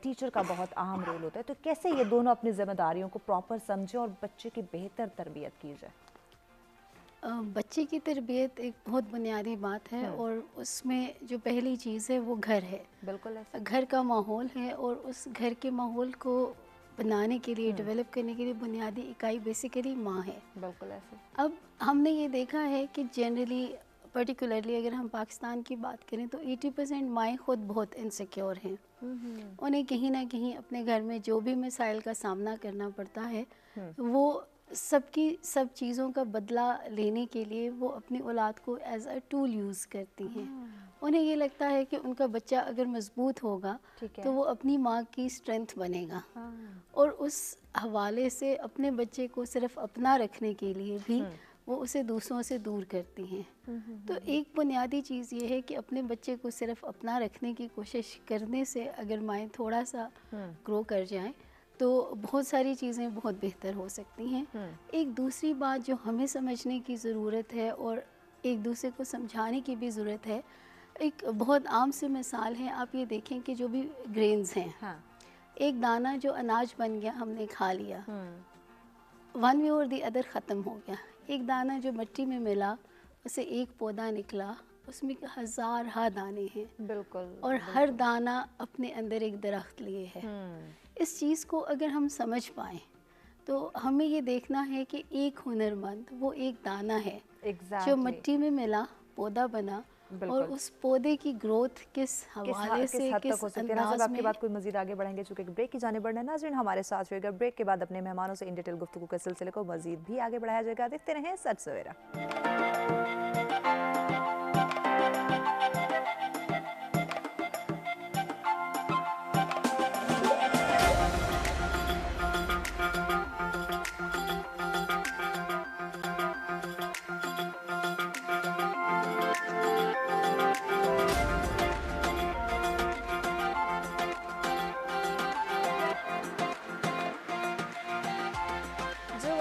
ٹیچر کا بہت اہم رول ہوتا ہے. تو کیسے یہ دونوں اپنی ذمہ داریوں کو پراپر سمجھیں اور بچے کی بہتر تربیت کی جائے؟
بچے کی تربیت ایک بہت بنیادی بات ہے اور اس میں جو پہلی چیز ہے وہ گھر ہے.
بالکل ایسا
گھر کا ماحول ہے، اور اس گھر کے ماحول کو بنانے کے لیے، ڈیولپ کرنے کے لیے بنیادی اکائی بیسیکلی ماں ہے.
بالکل ایسے.
اب ہم نے یہ دیکھا ہے کہ جنرلی پرٹیکولرلی اگر ہم پاکستان کی بات کریں تو 80% مائیں خود بہت انسیکیور ہیں. انہیں کہیں نہ کہیں اپنے گھر میں جو بھی مسائل کا سامنا کرنا پڑتا ہے وہ سب چیزوں کا بدلہ لینے کے لیے وہ اپنی اولاد کو ایز اے ٹول یوز کرتی ہیں. انہیں یہ لگتا ہے کہ ان کا بچہ اگر مضبوط ہوگا تو وہ اپنی ماں کی اسٹرینتھ بنے گا، اور اس حوالے سے اپنے بچے کو صرف اپنا رکھنے کے لیے بھی وہ اسے دوسروں سے دور کرتی ہیں. تو ایک بنیادی چیز یہ ہے کہ اپنے بچے کو صرف اپنا رکھنے کی کوشش کرنے سے اگر مائیں تھوڑا سا گرو کر جائیں تو بہت ساری چیزیں بہت بہتر ہو سکتی ہیں. ایک دوسری بات جو ہمیں سمجھنے کی ضرورت ہے اور ایک دوسرے کو سمجھانے کی بھی ضرورت ہے, ایک بہت عام سی مثال ہے, آپ یہ دیکھیں کہ جو بھی گرینز ہیں, ایک دانہ جو اناج بن گیا ہم نے کھا لیا, ون وے اور دی ادر ختم ہو گیا. ایک دانہ جو مٹی میں ملا, اسے ایک پودا نکلا, اس میں ہزارہ دانے ہیں,
بالکل,
اور ہر دانہ اپنے اندر ایک درخت لیے ہے. اس چیز کو اگر ہم سمجھ پائیں تو ہمیں یہ دیکھنا ہے کہ ایک ہنرمند وہ ایک دانہ ہے جو مٹی میں ملا, پودا بنا, اور اس پودے کی گروتھ کس حوالے سے, کس انداز میں.
آپ کی بات کوئی مزید آگے بڑھیں گے چونکہ بریک کی جانب بڑھنا ہے. ناظرین ہمارے ساتھ رہے گا, بریک کے بعد اپنے مہمانوں سے ان ڈیٹیل گفتگو کے سلسلے کو مزید بھی آگے بڑھایا جائے گا. دیکھتے رہیں سچ سویرا.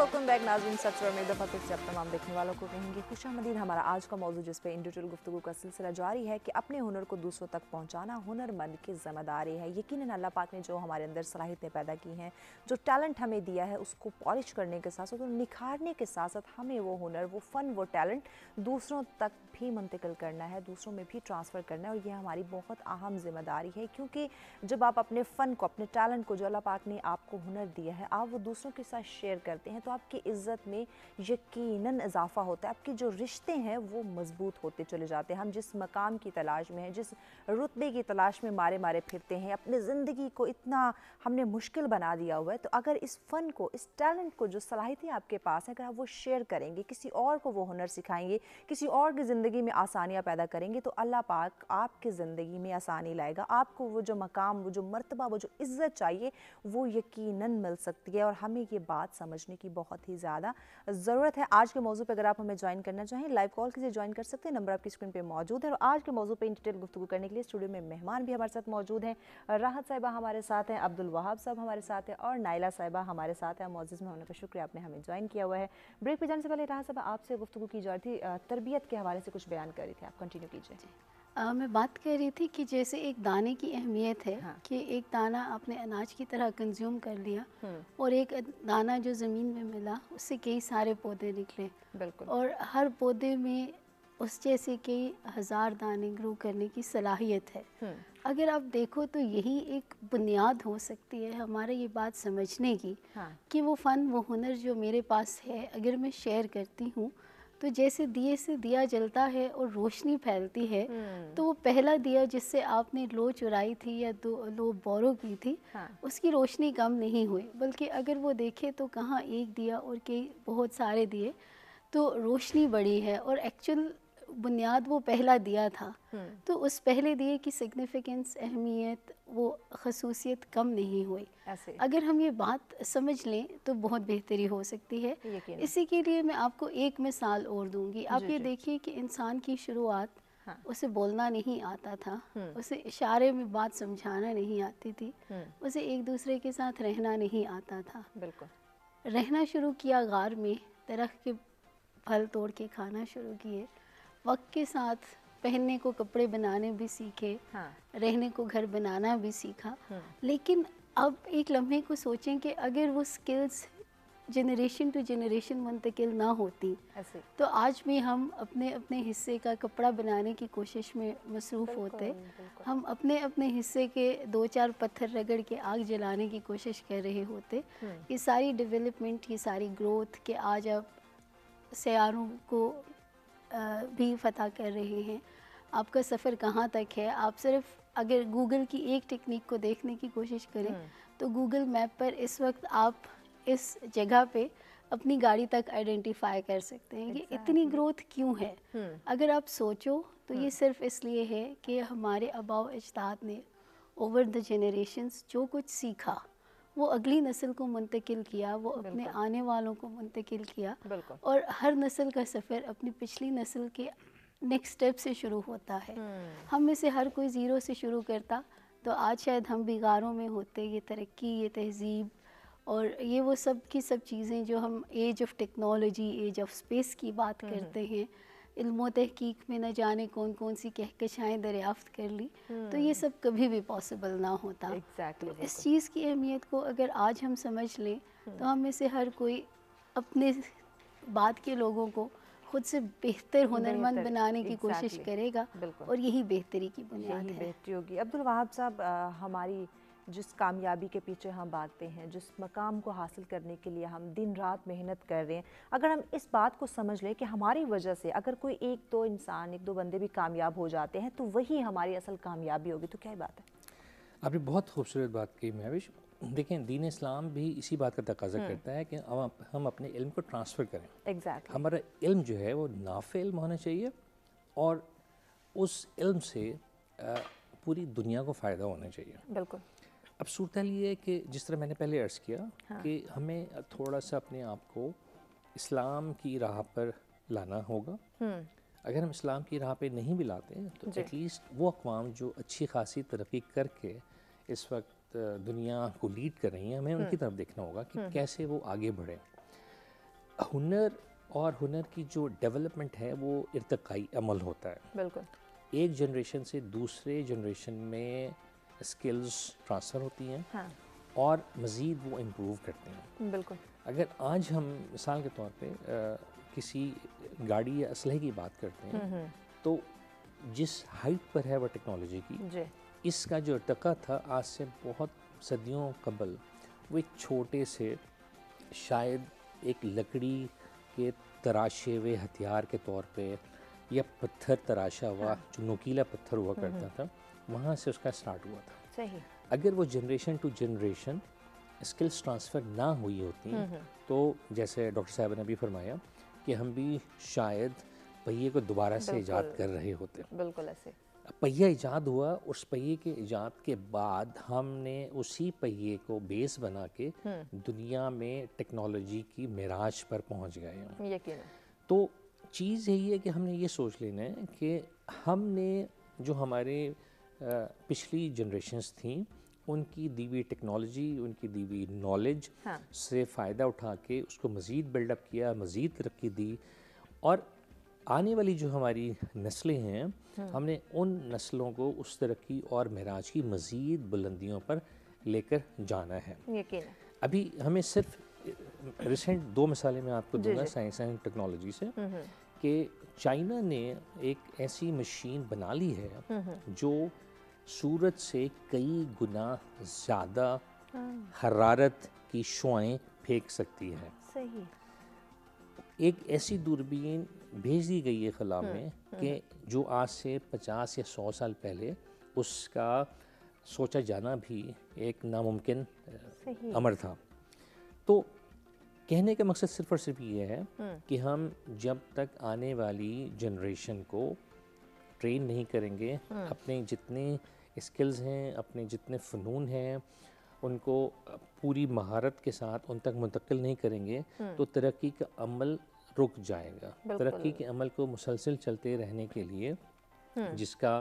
ویلکم بیک ناظرین, سب سے میں ایک دفعہ پھر سے اب تمام دیکھنے والوں کو کہیں گے خوش آمدید. ہمارا آج کا موضوع جس پہ ان ڈیٹیل گفتگو کا سلسلہ جاری ہے کہ اپنے ہنر کو دوسروں تک پہنچانا ہنر مند کی ذمہ داری ہے. یقیناً اللہ پاک نے جو ہمارے اندر صلاحیتیں پیدا کی ہیں, جو ٹیلنٹ ہمیں دیا ہے, اس کو پالش کرنے کے ساتھ ساتھ, نکھارنے کے ساتھ ساتھ ہمیں وہ ہنر, وہ فن, وہ ٹیلنٹ دوسروں تک بھی منتقل کرنا ہے, دوسروں میں بھی ٹرانسفر کرنا ہے. اور یہ ہماری بہت اہم ذمہ داری ہے, کیونکہ جب آپ اپنے فن کو, اپنے ٹیلنٹ کو جو اللہ پاک نے آپ کو ہنر دیا ہے, آپ وہ دوسروں کے ساتھ شیئر کرتے ہیں تو آپ کی عزت میں یقیناً اضافہ ہوتا ہے. آپ کے جو رشتے ہیں وہ مضبوط ہوتے چلے جاتے ہیں. ہم جس مقام کی تلاش میں ہیں, جس رتبے کی تلاش میں مارے پھرتے ہیں, اپنے زندگی کو اتنا ہم نے مشکل بنا دیا ہوا ہے, تو اگر اس فن کو, اس ٹیلنٹ کو, جو صلاحیتیں آپ کے پاس ہیں, اگر آپ وہ شیئر کریں گے, کسی اور کو وہ ہنر سکھائیں گے, کسی اور کی زندگی میں آسانیاں پیدا کریں گے, تو اللہ پاک آپ کی زندگی میں آسانی لائے گا. آپ کو وہ جو مقام, وہ جو مرتبہ, وہ جو عزت چاہیے وہ یقیناً مل سکتی ہے. اور ہمیں یہ بات سمجھنے کی بہت ہی زیادہ ضرورت ہے. آج کے موضوع پہ اگر آپ ہمیں جوائن کرنا چاہیں, لائیو کال کیجئے, جوائن کر سکتے ہیں, نمبر آپ کی اسکرین پہ موجود ہے. اور آج کے موضوع پہ ان ڈیٹیل گفتگو کرنے کے لیے اسٹوڈیو میں مہمان بھی ہمارے ساتھ موجود ہیں. راحت صاحبہ ہمارے ساتھ ہیں, عبدالوہاب صاحب ہمارے ساتھ ہیں, اور نائلہ صاحبہ ہمارے ساتھ ہیں. معزز مہمانوں کا شکریہ, آپ نے ہمیں جوائن کیا ہوا ہے. بریک پہ جانے سے پہلے راحت صاحبہ آپ سے گفتگو کی جا رہی تھی, تربیت کے حوالے سے کچھ بیان کر رہی تھی, آپ کنٹینیو کیجئے.
میں بات کر رہی تھی کہ جیسے ایک دانے کی اہمیت ہے کہ ایک دانہ آپ نے اناج کی طرح کنزیوم کر لیا, اور ایک دانہ جو زمین میں ملا, اس سے کئی سارے پودے نکلے, اور ہر پودے میں اس جیسے کئی ہزار دانے گرو کرنے کی صلاحیت ہے. اگر آپ دیکھو تو یہی ایک بنیاد ہو سکتی ہے ہمارے یہ بات سمجھنے کی کہ وہ فن, وہ ہنر جو میرے پاس ہے, اگر میں شیئر کرتی ہوں تو جیسے دیے سے دیا جلتا ہے اور روشنی پھیلتی ہے, تو وہ پہلا دیا جس سے آپ نے لو چرائی تھی یا لو بورو کی تھی, اس کی روشنی کم نہیں ہوئی, بلکہ اگر وہ دیکھے تو کہاں ایک دیا اور کئی بہت سارے دیے, تو روشنی بڑی ہے. اور ایکچول بنیاد وہ پہلا دیا تھا, تو اس پہلے دیے کی سگنیفیکنس, اہمیت, وہ خصوصیت کم نہیں ہوئی. اگر ہم یہ بات سمجھ لیں تو بہت بہتری ہو سکتی ہے. اسی کے لیے میں آپ کو ایک مثال اور دوں گی. آپ یہ دیکھیے کہ انسان کی شروعات, اسے بولنا نہیں آتا تھا, اسے اشارے میں بات سمجھانا نہیں آتی تھی, اسے ایک دوسرے کے ساتھ رہنا نہیں آتا تھا. رہنا شروع کیا غار میں, درخت کے پھل توڑ کے کھانا شروع کیے, وقت کے ساتھ پہننے کو کپڑے بنانے بھی سیکھے, رہنے کو گھر بنانا بھی سیکھا. لیکن اب ایک لمحے کو سوچیں کہ اگر وہ سکلز جنریشن ٹو جنریشن منتقل نہ ہوتی تو آج بھی ہم اپنے حصے کا کپڑا بنانے کی کوشش میں مصروف ہوتے, ہم اپنے حصے کے 2-4 پتھر رگڑ کے آگ جلانے کی کوشش کر رہے ہوتے. یہ ساری ڈیولپمنٹ, یہ ساری گروتھ کہ آج آپ سیاروں کو بھی فتح کر رہے ہیں, آپ کا سفر کہاں تک ہے. آپ صرف اگر گوگل کی ایک ٹیکنیک کو دیکھنے کی کوشش کریں تو گوگل میپ پر اس وقت آپ اس جگہ پہ اپنی گاڑی تک آئیڈینٹیفائی کر سکتے ہیں. یہ اتنی گروتھ کیوں ہے؟ اگر آپ سوچو تو یہ صرف اس لیے ہے کہ ہمارے آباء و اجداد نے اوور دا جنریشنز جو کچھ سیکھا وہ اگلی نسل کو منتقل کیا، وہ اپنے آنے والوں کو منتقل کیا، اور ہر نسل کا سفر اپنی پچھلی نسل کے نیکسٹ اسٹیپ سے شروع ہوتا ہے. ہم میں سے ہر کوئی زیرو سے شروع کرتا تو آج شاید ہم بھی غاروں میں ہوتے. یہ ترقی، یہ تہذیب اور یہ وہ سب کی سب چیزیں جو ہم age of technology, age of space کی بات کرتے ہیں، علم و تحقیق میں نہ جانے کون کون سی کہکشائیں دریافت کر لی، تو یہ سب کبھی بھی پاسبل نہ ہوتا. تو اس چیز کی اہمیت کو اگر آج ہم سمجھ لیں تو ہم میں سے ہر کوئی اپنے بعد کے لوگوں کو خود سے بہتر ہنرمند بنانے کی کوشش کرے گا، اور یہی بہتری کی بنیاد ہے.
بہتری ہوگی. عبدالوہاب صاحب، ہماری جس کامیابی کے پیچھے ہم بھاگتے ہیں، جس مقام کو حاصل کرنے کے لیے ہم دن رات محنت کر رہے ہیں، اگر ہم اس بات کو سمجھ لیں کہ ہماری وجہ سے اگر کوئی ایک دو انسان، ایک دو بندے بھی کامیاب ہو جاتے ہیں تو وہی ہماری اصل کامیابی ہوگی، تو کیا بات ہے؟
آپ نے بہت خوبصورت بات کی مہوش. دیکھیں، دین اسلام بھی اسی بات کا تقاضا کرتا ہے کہ ہم اپنے علم کو ٹرانسفر کریں. ہمارا علم جو ہے وہ نافع علم ہونا چاہیے، اور اس علم سے پوری دنیا کو فائدہ ہونا چاہیے.
بالکل.
اب صورتحال یہ ہے کہ جس طرح میں نے پہلے عرض کیا کہ ہمیں تھوڑا سا اپنے آپ کو اسلام کی راہ پر لانا ہوگا. اگر ہم اسلام کی راہ پہ نہیں بھی لاتے تو ایٹ لیسٹ وہ اقوام جو اچھی خاصی ترقی کر کے اس وقت دنیا کو لیڈ کر رہی ہیں، ہمیں ان کی طرف دیکھنا ہوگا کہ کیسے وہ آگے بڑھیں. ہنر اور ہنر کی جو ڈیولپمنٹ ہے وہ ارتقائی عمل ہوتا ہے.
بالکل. ایک
جنریشن سے دوسرے جنریشن میں اسکلز ٹرانسفر ہوتی ہیں اور مزید وہ امپروو کرتے ہیں.
بالکل.
اگر آج ہم مثال کے طور پہ کسی گاڑی یا اسلحے کی بات کرتے ہیں تو جس ہائٹ پر ہے وہ ٹیکنالوجی کی، اس کا جو ارتقا تھا آج سے بہت صدیوں قبل، وہ ایک چھوٹے سے شاید ایک لکڑی کے تراشے ہوئے ہتھیار کے طور پہ یا پتھر تراشا ہوا جو نوکیلا پتھر ہوا کرتا تھا، وہاں سے اس کا سٹارٹ ہوا تھا.
صحیح.
اگر وہ generation to generation skills transfer نہ ہوئی ہوتی تو جیسے ڈاکٹر صاحب نے بھی فرمایا کہ ہم بھی شاید پہیے کو دوبارہ سے ایجاد کر رہے ہوتے.
بالکل ایسے.
پہیہ ایجاد ہوا، اس پہیے کے ایجاد کے بعد ہم نے اسی پہیے کو بیس بنا کے دنیا میں ٹیکنالوجی کی معراج پر پہنچ گئے ہیں.
یقیناً.
تو چیز یہی ہے کہ ہم نے یہ سوچ لینا ہے کہ ہم نے جو ہمارے پچھلی جنریشنز تھیں ان کی دی ہوئی ٹیکنالوجی، ان کی دی ہوئی نالج سے فائدہ اٹھا کے اس کو مزید بلڈ اپ کیا، مزید ترقی دی، اور آنے والی جو ہماری نسلیں ہیں ہم نے ان نسلوں کو اس ترقی اور معراج کی مزید بلندیوں پر لے کر جانا ہے.
یقیناً.
ابھی ہمیں صرف ریسنٹ 2 مثالیں میں آپ کو دوں گا سائنس اینڈ ٹیکنالوجی سے، کہ چائنا نے ایک ایسی مشین بنا لی ہے جو سورج سے کئی گنا زیادہ حرارت کی شعاعیں پھینک سکتی ہے.
صحیح.
ایک ایسی دوربین بھیج دی گئی ہے خلا میں کہ جو آج سے 50 یا 100 سال پہلے اس کا سوچا جانا بھی ایک ناممکن امر تھا. تو کہنے کا مقصد صرف اور صرف یہ ہے کہ ہم جب تک آنے والی جنریشن کو ٹرین نہیں کریں گے، اپنے جتنے اسکلز ہیں، اپنے جتنے فنون ہیں، ان کو پوری مہارت کے ساتھ ان تک منتقل نہیں کریں گے تو ترقی کا عمل رک جائے گا. ترقی کے عمل کو مسلسل چلتے رہنے کے لیے، جس کا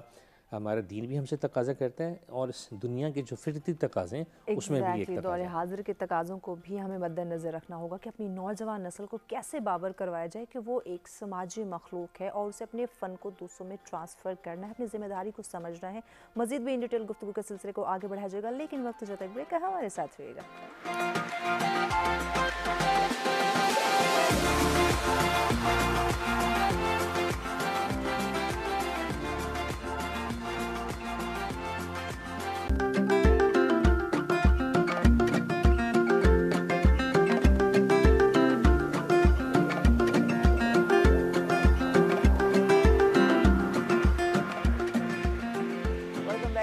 ہمارا دین بھی ہم سے تقاضا کرتا ہے اور اس دنیا کے جو فطرتی تقاضے ہیں اس میں بھی ایک تقاضا
دور حاضر کے تقاضوں کو بھی ہمیں مد نظر رکھنا ہوگا کہ اپنی نوجوان نسل کو کیسے باور کروایا جائے کہ وہ ایک سماجی مخلوق ہے اور اسے اپنے فن کو دوسروں میں ٹرانسفر کرنا ہے، اپنی ذمہ داری کو سمجھنا ہے. مزید بھی ان ڈیٹیل گفتگو کے سلسلے کو آگے بڑھایا جائے گا، لیکن وقت جو تک بریک ہے ہمارے ساتھ رہے گا.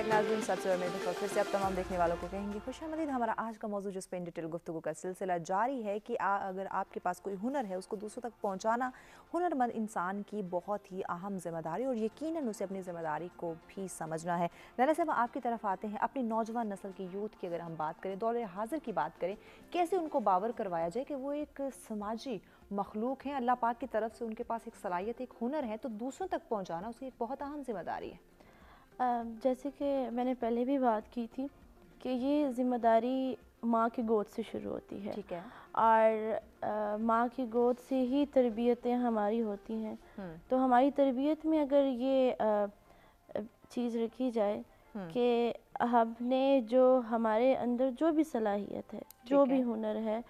बैक नाज़रीन, सबसे मैं फिर से आप तमाम देखने वालों को कहेंगे खुशामदीद। हमारा आज का मौजूद जिस पे इन डिटेल गुफ्तगू का सिलसिला जारी है कि अगर आपके पास कोई हुनर है उसको दूसरों तक पहुंचाना हुनरमंद इंसान की बहुत ही अहम जिम्मेदारी और यकीनन उसे अपनी ज़िम्मेदारी को भी समझना है। नाना साहब, आपकी तरफ आते हैं। अपनी नौजवान नस्ल की यूथ की अगर हम बात करें, दौर हाजिर की बात करें, कैसे उनको बावर करवाया जाए कि वो एक समाजी मखलूक हैं, अल्लाह पाक की तरफ से उनके पास एक सलाहियत, एक हुनर है, तो दूसरों तक पहुँचाना उसकी एक बहुत अहम जिम्मेदारी है।
जैसे कि मैंने पहले भी बात की थी कि ये ज़िम्मेदारी माँ की गोद से शुरू होती है।
ठीक है।
और माँ की गोद से ही तरबियतें हमारी होती हैं। तो हमारी तरबियत में अगर ये चीज़ रखी जाए कि हमने जो हमारे अंदर जो भी सलाहियत है, जो भी हुनर है,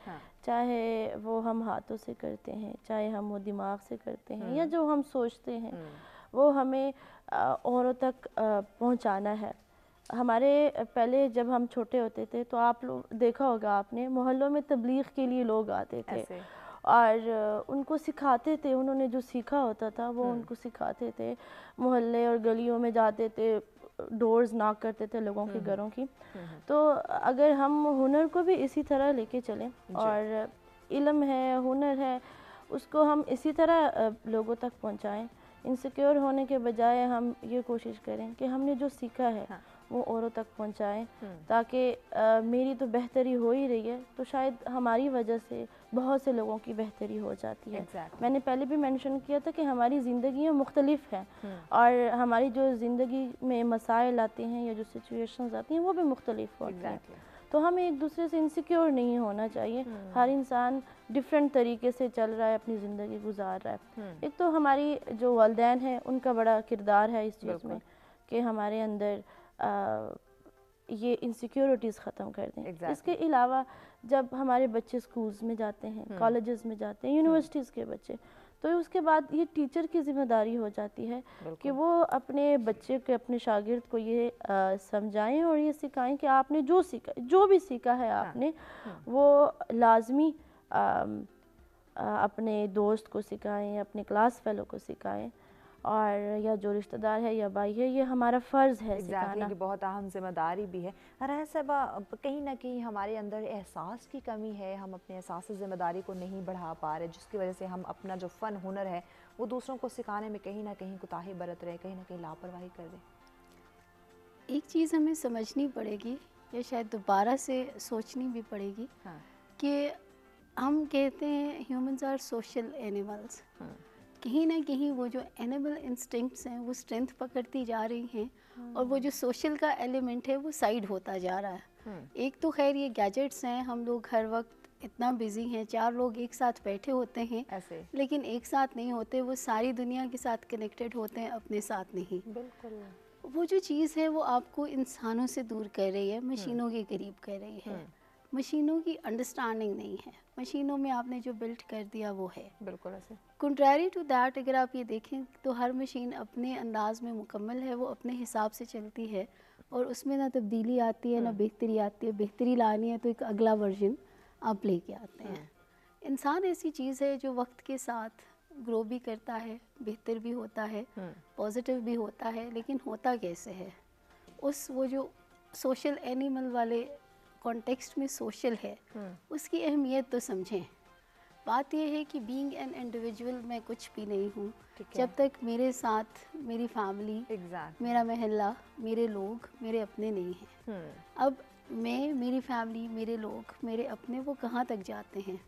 चाहे वो हम हाथों से करते हैं, चाहे हम वो दिमाग से करते हैं, या जो हम सोचते हैं, वो हमें औरों तक पहुंचाना है। हमारे पहले जब हम छोटे होते थे तो आप लोग देखा होगा आपने, मोहल्लों में तबलीग के लिए लोग आते थे और उनको सिखाते थे। उन्होंने जो सीखा होता था वो उनको सिखाते थे। मोहल्ले और गलियों में जाते थे, डोर्स नॉक करते थे लोगों के घरों की। तो अगर हम हुनर को भी इसी तरह लेके चलें, और इल्म है, हुनर है, उसको हम इसी तरह लोगों तक पहुंचाएं, इनसिक्योर होने के बजाय हम ये कोशिश करें कि हमने जो सीखा है वो औरों तक पहुंचाएं, ताकि मेरी तो बेहतरी हो ही रही है तो शायद हमारी वजह से बहुत से लोगों की बेहतरी हो जाती है। मैंने पहले भी मेंशन किया था कि हमारी ज़िंदगियाँ मुख्तलिफ हैं और हमारी जो ज़िंदगी में मसाइल आते हैं या जो सिचुएशंस आती हैं वो भी मुख्तलिफ होती हैं। तो हमें एक दूसरे से इनसिक्योर नहीं होना चाहिए। हर इंसान डिफरेंट तरीके से चल रहा है, अपनी ज़िंदगी गुजार रहा है। एक तो हमारी जो वालिदैन हैं उनका बड़ा किरदार है इस चीज़ में कि हमारे अंदर ये इनसिक्योरिटीज़ ख़त्म कर दें। इसके अलावा जब हमारे बच्चे स्कूल्स में जाते हैं, कॉलेजेस में जाते हैं, यूनिवर्सिटीज़ के बच्चे, तो उसके बाद ये टीचर की ज़िम्मेदारी हो जाती है कि वो अपने बच्चे के, अपने शागिर्द को ये समझाएं और ये सिखाएं कि आपने जो सीखा, जो भी सीखा है आपने, वो लाजमी अपने दोस्त को सिखाएं, अपने क्लास फेलो को सिखाएं, और या जो रिश्तेदार है या भाई है, ये हमारा फ़र्ज़ है सिखाना।
बहुत अहम जिम्मेदारी भी है। राय साहब, कहीं ना कहीं हमारे अंदर एहसास की कमी है, हम अपने एहसास ज़िम्मेदारी को नहीं बढ़ा पा रहे, जिसकी वजह से हम अपना जो फ़न हुनर है वो दूसरों को सिखाने में कहीं ना कहीं कोताही बरत रहे, कहीं ना कहीं लापरवाही कर दें।
एक चीज़ हमें समझनी पड़ेगी, या शायद दोबारा से सोचनी भी पड़ेगी, कि हम कहते हैं ह्यूमंस आर सोशल एनिमल्स। कहीं ना कहीं वो जो एनिमल इंस्टिंक्ट्स हैं वो स्ट्रेंथ पकड़ती जा रही हैं, और वो जो सोशल का एलिमेंट है वो साइड होता जा रहा है। एक तो खैर ये गैजेट्स हैं, हम लोग हर वक्त इतना बिजी हैं, 4 लोग एक साथ बैठे होते हैं
ऐसे, लेकिन
एक साथ नहीं होते, वो सारी दुनिया के साथ कनेक्टेड होते हैं, अपने साथ नहीं।
बिल्कुल।
वो जो चीज़ है वो आपको इंसानों से दूर कर रही है, मशीनों के करीब कर रही है। मशीनों की अंडरस्टैंडिंग नहीं है, मशीनों में आपने जो बिल्ट कर दिया वो है।
बिल्कुल ऐसे।
कंट्रारी टू दैट, अगर आप ये देखें तो हर मशीन अपने अंदाज में मुकम्मल है, वो अपने हिसाब से चलती है और उसमें ना तब्दीली आती है ना बेहतरी आती है। बेहतरी लानी है तो एक अगला वर्जन आप लेके आते हैं। इंसान ऐसी चीज़ है जो वक्त के साथ ग्रो भी करता है, बेहतर भी होता है, पॉजिटिव भी होता है, लेकिन होता कैसे है? उस वो जो सोशल एनिमल वाले कॉन्टेक्स्ट में सोशल है, उसकी अहमियत तो समझें। बात यह है कि बीइंग एन इंडिविजुअल मैं कुछ भी नहीं हूँ जब तक मेरे साथ मेरी फैमिली, मेरा महल्ला, मेरे लोग मेरे अपने नहीं हैं। अब मैं, मेरी फैमिली, मेरे लोग, मेरे अपने, वो कहाँ तक जाते हैं?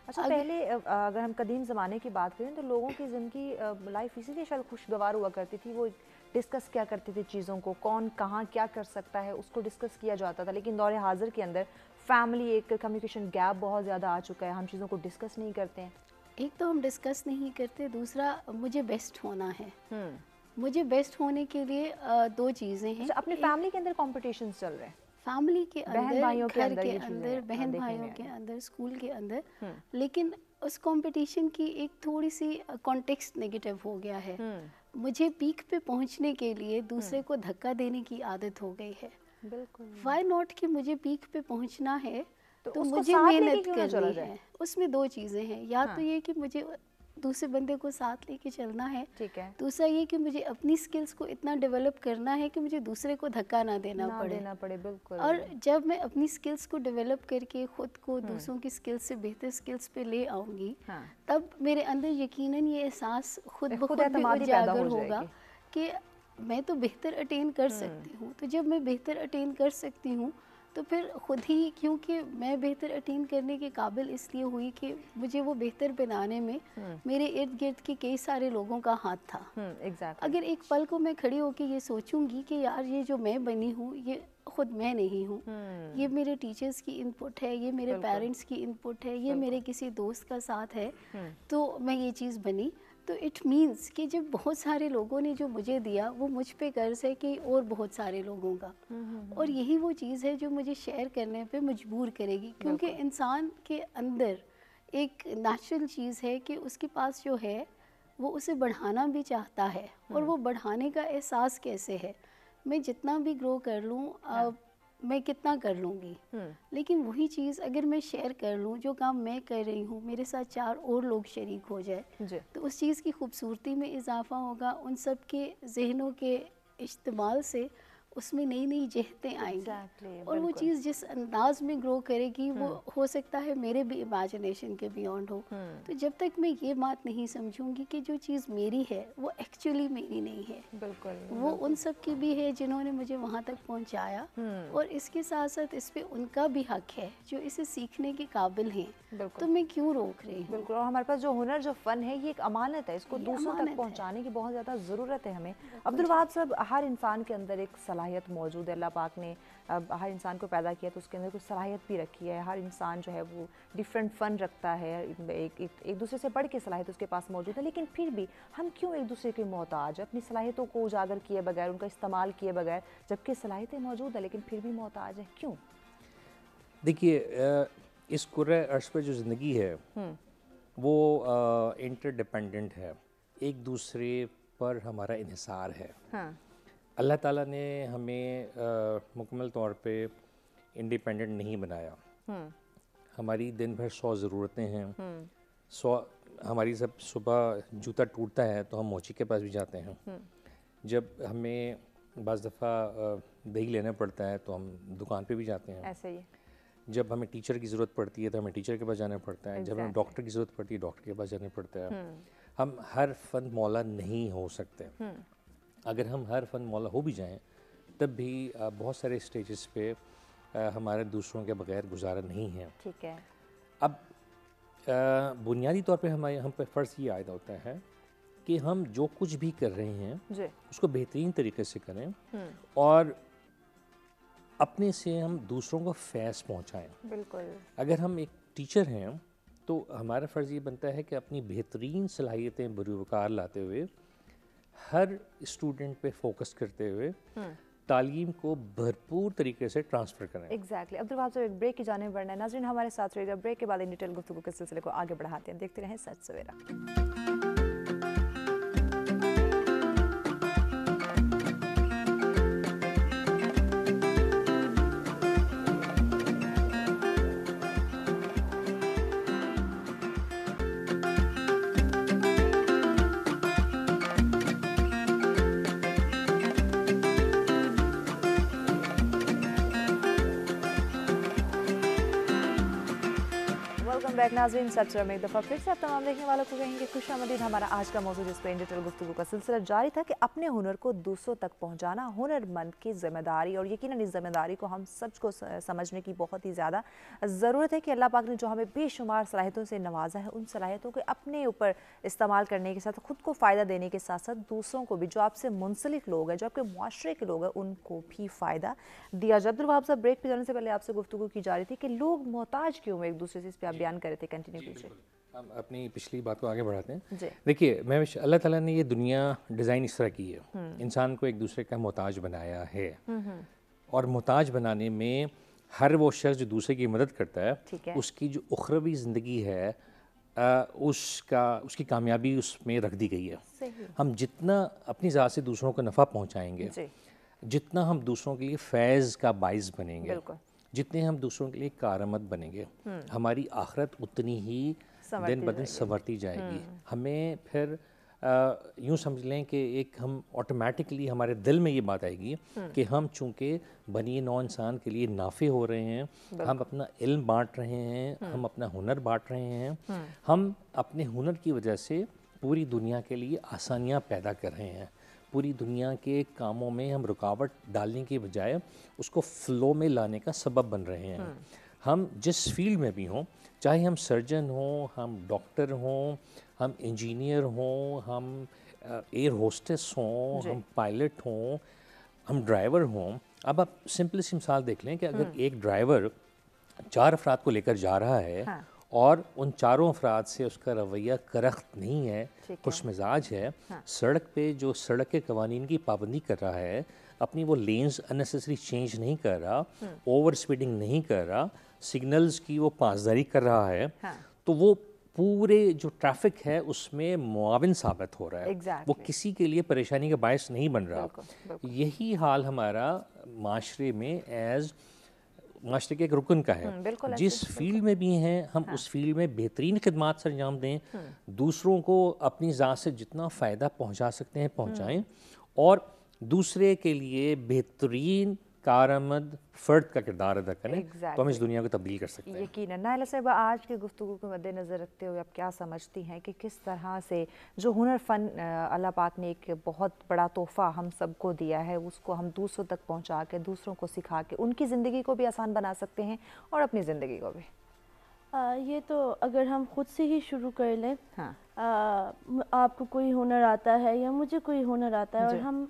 अच्छा, पहले अगर हम कदीम ज़माने की बात करें तो लोगों की ज़िंदगी, लाइफ इसीलिए शायद खुशगवार हुआ करती थी। वो डिस्कस क्या करते थे चीज़ों को, कौन कहाँ क्या कर सकता है उसको डिस्कस किया जाता था। लेकिन दौर हाजिर के अंदर फैमिली, एक कम्युनिकेशन गैप बहुत ज़्यादा आ चुका है, हम चीज़ों को डिस्कस नहीं करते हैं।
एक तो हम डिस्कस नहीं करते, दूसरा मुझे बेस्ट होना है। मुझे बेस्ट होने के लिए 2 चीज़ें हैं।
अपनी फैमिली के अंदर कॉम्पिटिशन्स चल रहे हैं,
फैमिली के अंदर,
बहन भाइयों के
घर के अंदर, बहन भाइयों के अंदर, स्कूल के अंदर, लेकिन उस कंपटीशन की एक थोड़ी सी कॉन्टेक्स्ट नेगेटिव हो गया है। मुझे पीक पे पहुंचने के लिए दूसरे को धक्का देने की आदत हो गई है।
बिल्कुल।
व्हाई नॉट कि मुझे पीक पे पहुंचना है तो मुझे मेहनत करनी है। उसमें 2 चीज़ें हैं, या तो ये कि मुझे दूसरे बंदे को साथ लेके चलना है।
ठीक है।
दूसरा ये कि मुझे अपनी स्किल्स को इतना डेवलप करना है कि मुझे दूसरे को धक्का ना देना पड़े।
बिल्कुल।
और जब मैं अपनी स्किल्स को डेवलप करके खुद को दूसरों की स्किल्स से बेहतर स्किल्स पे ले आऊँगी, तब मेरे अंदर यकीनन ये एहसास खुद ब खुद भी उजागर होगा कि मैं तो बेहतर अटेन कर सकती हूँ। तो जब मैं बेहतर अटेन कर सकती हूँ तो फिर खुद ही, क्योंकि मैं बेहतर अटेन करने के काबिल इसलिए हुई कि मुझे वो बेहतर बनाने में मेरे इर्द गिर्द के कई सारे लोगों का हाथ था। अगर एक पल को मैं खड़ी होकर ये सोचूंगी कि यार ये जो मैं बनी हूँ ये खुद मैं नहीं हूँ, ये मेरे टीचर्स की इनपुट है, ये मेरे पेरेंट्स की इनपुट है, ये मेरे किसी दोस्त का साथ है, तो मैं ये चीज़ बनी। तो इट मीन्स कि जब बहुत सारे लोगों ने जो मुझे दिया वो मुझ पे कर्ज है कि और बहुत सारे लोगों का, और यही वो चीज़ है जो मुझे शेयर करने पे मजबूर करेगी, क्योंकि इंसान के अंदर एक नेचुरल चीज़ है कि उसके पास जो है वो उसे बढ़ाना भी चाहता है, और वो बढ़ाने का एहसास कैसे है, मैं जितना भी ग्रो कर लूँ मैं कितना कर लूँगी, लेकिन वही चीज़ अगर मैं शेयर कर लूँ, जो काम मैं कर रही हूँ मेरे साथ 4 और लोग शरीक हो जाए तो उस चीज़ की खूबसूरती में इजाफा होगा, उन सब के जहनों के इस्तेमाल से उसमें नई नई जहतें आएंगी, और वो चीज़ जिस अंदाज में ग्रो करेगी वो हो सकता है मेरे भी इमेजिनेशन के बियॉन्ड हो। तो जब तक मैं ये बात नहीं समझूंगी कि जो चीज़ मेरी है वो एक्चुअली मेरी नहीं है, वो उन सब की भी है जिन्होंने मुझे वहाँ तक पहुँचाया, और इसके साथ साथ इस पे उनका भी हक है जो इसे सीखने के काबिल हैं, तो मैं क्यों रोक रही हूँ।
बिल्कुल। और हमारे पास जो हुनर, जो फ़न है, ये एक अमानत है, इसको दूसरों तक पहुँचाने की बहुत ज़्यादा ज़रूरत है हमें। अब्दुल वहाब साहब, हर इंसान के अंदर एक सलाहियत मौजूद है, अल्लाह पाक ने हर इंसान को पैदा किया तो उसके अंदर कुछ सलाहियत भी रखी है। हर इंसान जो है वो डिफरेंट फ़न रखता है, एक दूसरे से बढ़ के सलाहियत उसके पास मौजूद है, लेकिन फिर भी हम क्यों एक दूसरे के मोहताज है, अपनी सलाहियतों को उजागर किए बगैर, उनका इस्तेमाल किए बगैर, जबकि सलाहियतें मौजूद है लेकिन फिर भी मोहताज है, क्यों?
देखिए, इस कुर्रे अर्श पे जो ज़िंदगी है वो इंटरडिपेंडेंट है, एक दूसरे पर हमारा इन्हिसार है। अल्लाह ताला ने हमें मुकम्मल तौर पे इंडिपेंडेंट नहीं बनाया। हमारी दिन भर 100 ज़रूरतें हैं, 100 हमारी सब सुबह जूता टूटता है तो हम मोची के पास भी जाते हैं, जब हमें बाज़ दफ़ा दही लेना पड़ता है तो हम दुकान पे भी जाते हैं,
ऐसे ही
जब हमें टीचर की ज़रूरत पड़ती है तो हमें टीचर के पास जाना पड़ता है, जब हमें डॉक्टर की ज़रूरत पड़ती है डॉक्टर के पास जाना पड़ता है। हम हर फन मौला नहीं हो सकते। अगर हम हर फन मौला हो भी जाएं तब भी बहुत सारे स्टेजेस पे हमारे दूसरों के बगैर गुजारा नहीं है।
ठीक है।
अब बुनियादी तौर पे हम पे फ़र्ज़ ये आयदा होता है कि हम जो कुछ भी कर रहे हैं उसको बेहतरीन तरीके से करें और अपने से हम दूसरों को फैज़ पहुँचाएँ।
बिल्कुल।
अगर हम एक टीचर हैं तो हमारा फ़र्ज़ ये बनता है कि अपनी बेहतरीन सलाहियतें बरूकार लाते हुए हर स्टूडेंट पे फोकस करते हुए तालीम को भरपूर तरीके से ट्रांसफ़र करें।
एग्जैक्टली। अब्दुल वहाब साहब, एक ब्रेक की जाने बढ़ना है, नाज़रीन हमारे साथ रहिएगा। ब्रेक के बाद इन डिटेल गुफ्तगू के सिलसिले को आगे बढ़ाते हैं, देखते रहें सच सवेरा। बैक नाज़रीन, सच में एक दफ़ा फिर से आप तमाम देखने वालों को कहेंगे खुशामदीद। हमारा आज का मौजूद इस पर इन डिटेल गुफ्तगू का सिलसिला जारी था कि अपने हुनर को दूसरों तक पहुंचाना हुनरमंद की ज़िम्मेदारी, और यकीनन इस ज़िम्मेदारी को हम सच को समझने की बहुत ही ज़्यादा ज़रूरत है कि अल्लाह पाक ने जो हमें बेशुमार सलाहियतों से नवाजा है, उन सलाहियतों को अपने ऊपर इस्तेमाल करने के साथ खुद को फ़ायदा देने के साथ साथ दूसरों को भी, जो आपसे मुंसलिक लोग हैं, जो आपके मुआशरे के लोग हैं, उनको भी फ़ायदा दिया जाए। अब्दुल वहाब साहब, ब्रेक पे जाने से पहले आपसे गुफ्तगू की जा रही थी कि लोग मोहताज क्यों एक दूसरे से, इस पर आप बयान कर रहे थे, कंटिन्यू कीजिए।
हम अपनी पिछली बात को आगे बढ़ाते हैं। देखिए, मैं अल्लाह ताला ने ये दुनिया डिज़ाइन इस तरह की है, इंसान को एक दूसरे का मोहताज बनाया है, और मोहताज बनाने में हर वो शख्स जो दूसरे की मदद करता है उसकी जो उखरवी ज़िंदगी है उसकी कामयाबी उसमें रख दी गई है। हम जितना अपनी ज़ात से दूसरों को नफ़ा पहुँचाएँगे, जितना हम दूसरों के लिए फैज़ का बाइस बनेंगे, जितने हम दूसरों के लिए कारआमद बनेंगे, हमारी आखिरत उतनी ही दिन ब दिन संवरती जाएगी। हमें फिर यूँ समझ लें कि एक हम ऑटोमेटिकली हमारे दिल में ये बात आएगी कि हम चूँकि बनी नौ इंसान के लिए नाफ़े हो रहे हैं, हम अपना इल्म बांट रहे हैं, हम अपना हुनर बांट रहे हैं, हम अपने हुनर की वजह से पूरी दुनिया के लिए आसानियाँ पैदा कर रहे हैं। पूरी दुनिया के कामों में हम रुकावट डालने की बजाय उसको फ़्लो में लाने का सबब बन रहे हैं। हम जिस फील्ड में भी हों, चाहे हम सर्जन हों, हम डॉक्टर हों, हम इंजीनियर हों, हम एयर होस्टेस हों, हम पायलट हों, हम ड्राइवर हों। अब आप सिंपल सी मिसाल देख लें कि अगर एक ड्राइवर 4 अफराद को लेकर जा रहा है, हाँ, और उन चारों अफराद से उसका रवैया करख्त नहीं है, खुश मिजाज है, हाँ, सड़क पे जो सड़क के कवानीन की पाबंदी कर रहा है, अपनी वो लेन्स अननेसेसरी चेंज नहीं कर रहा, ओवर स्पीडिंग नहीं कर रहा, सिग्नल्स की वो पासदारी कर रहा है, हाँ, तो वो पूरे जो ट्रैफिक है उसमें मुआविन साबित हो रहा है। वो किसी के लिए परेशानी का बायस नहीं बन रहा। यही हाल हमारा माशरे में एज़ माशरे के एक रुकन का है। जिस फील्ड में भी हैं हम, हाँ, उस फील्ड में बेहतरीन खिदमात से अंजाम दें, दूसरों को अपनी ज़ात से जितना फ़ायदा पहुंचा सकते हैं पहुंचाएं, और दूसरे के लिए बेहतरीन कारआमद फ़र्द का किरदार अदा करें, तो हम इस दुनिया को तब्दील कर सकते हैं।
यकीनन। नाइला साहिबा, आज की गुफ्तगू को मद्देनज़र रखते हुए आप क्या समझती हैं कि किस तरह से जो हुनर फ़न अल्लाह पाक ने एक बहुत बड़ा तोहफ़ा हम सबको दिया है, उसको हम दूसरों तक पहुंचा के, दूसरों को सिखा के उनकी ज़िंदगी को भी आसान बना सकते हैं और अपनी ज़िंदगी को भी?
ये तो अगर हम खुद से ही शुरू कर लें, हाँ, आपको कोई हुनर आता है या मुझे कोई हुनर आता है और हम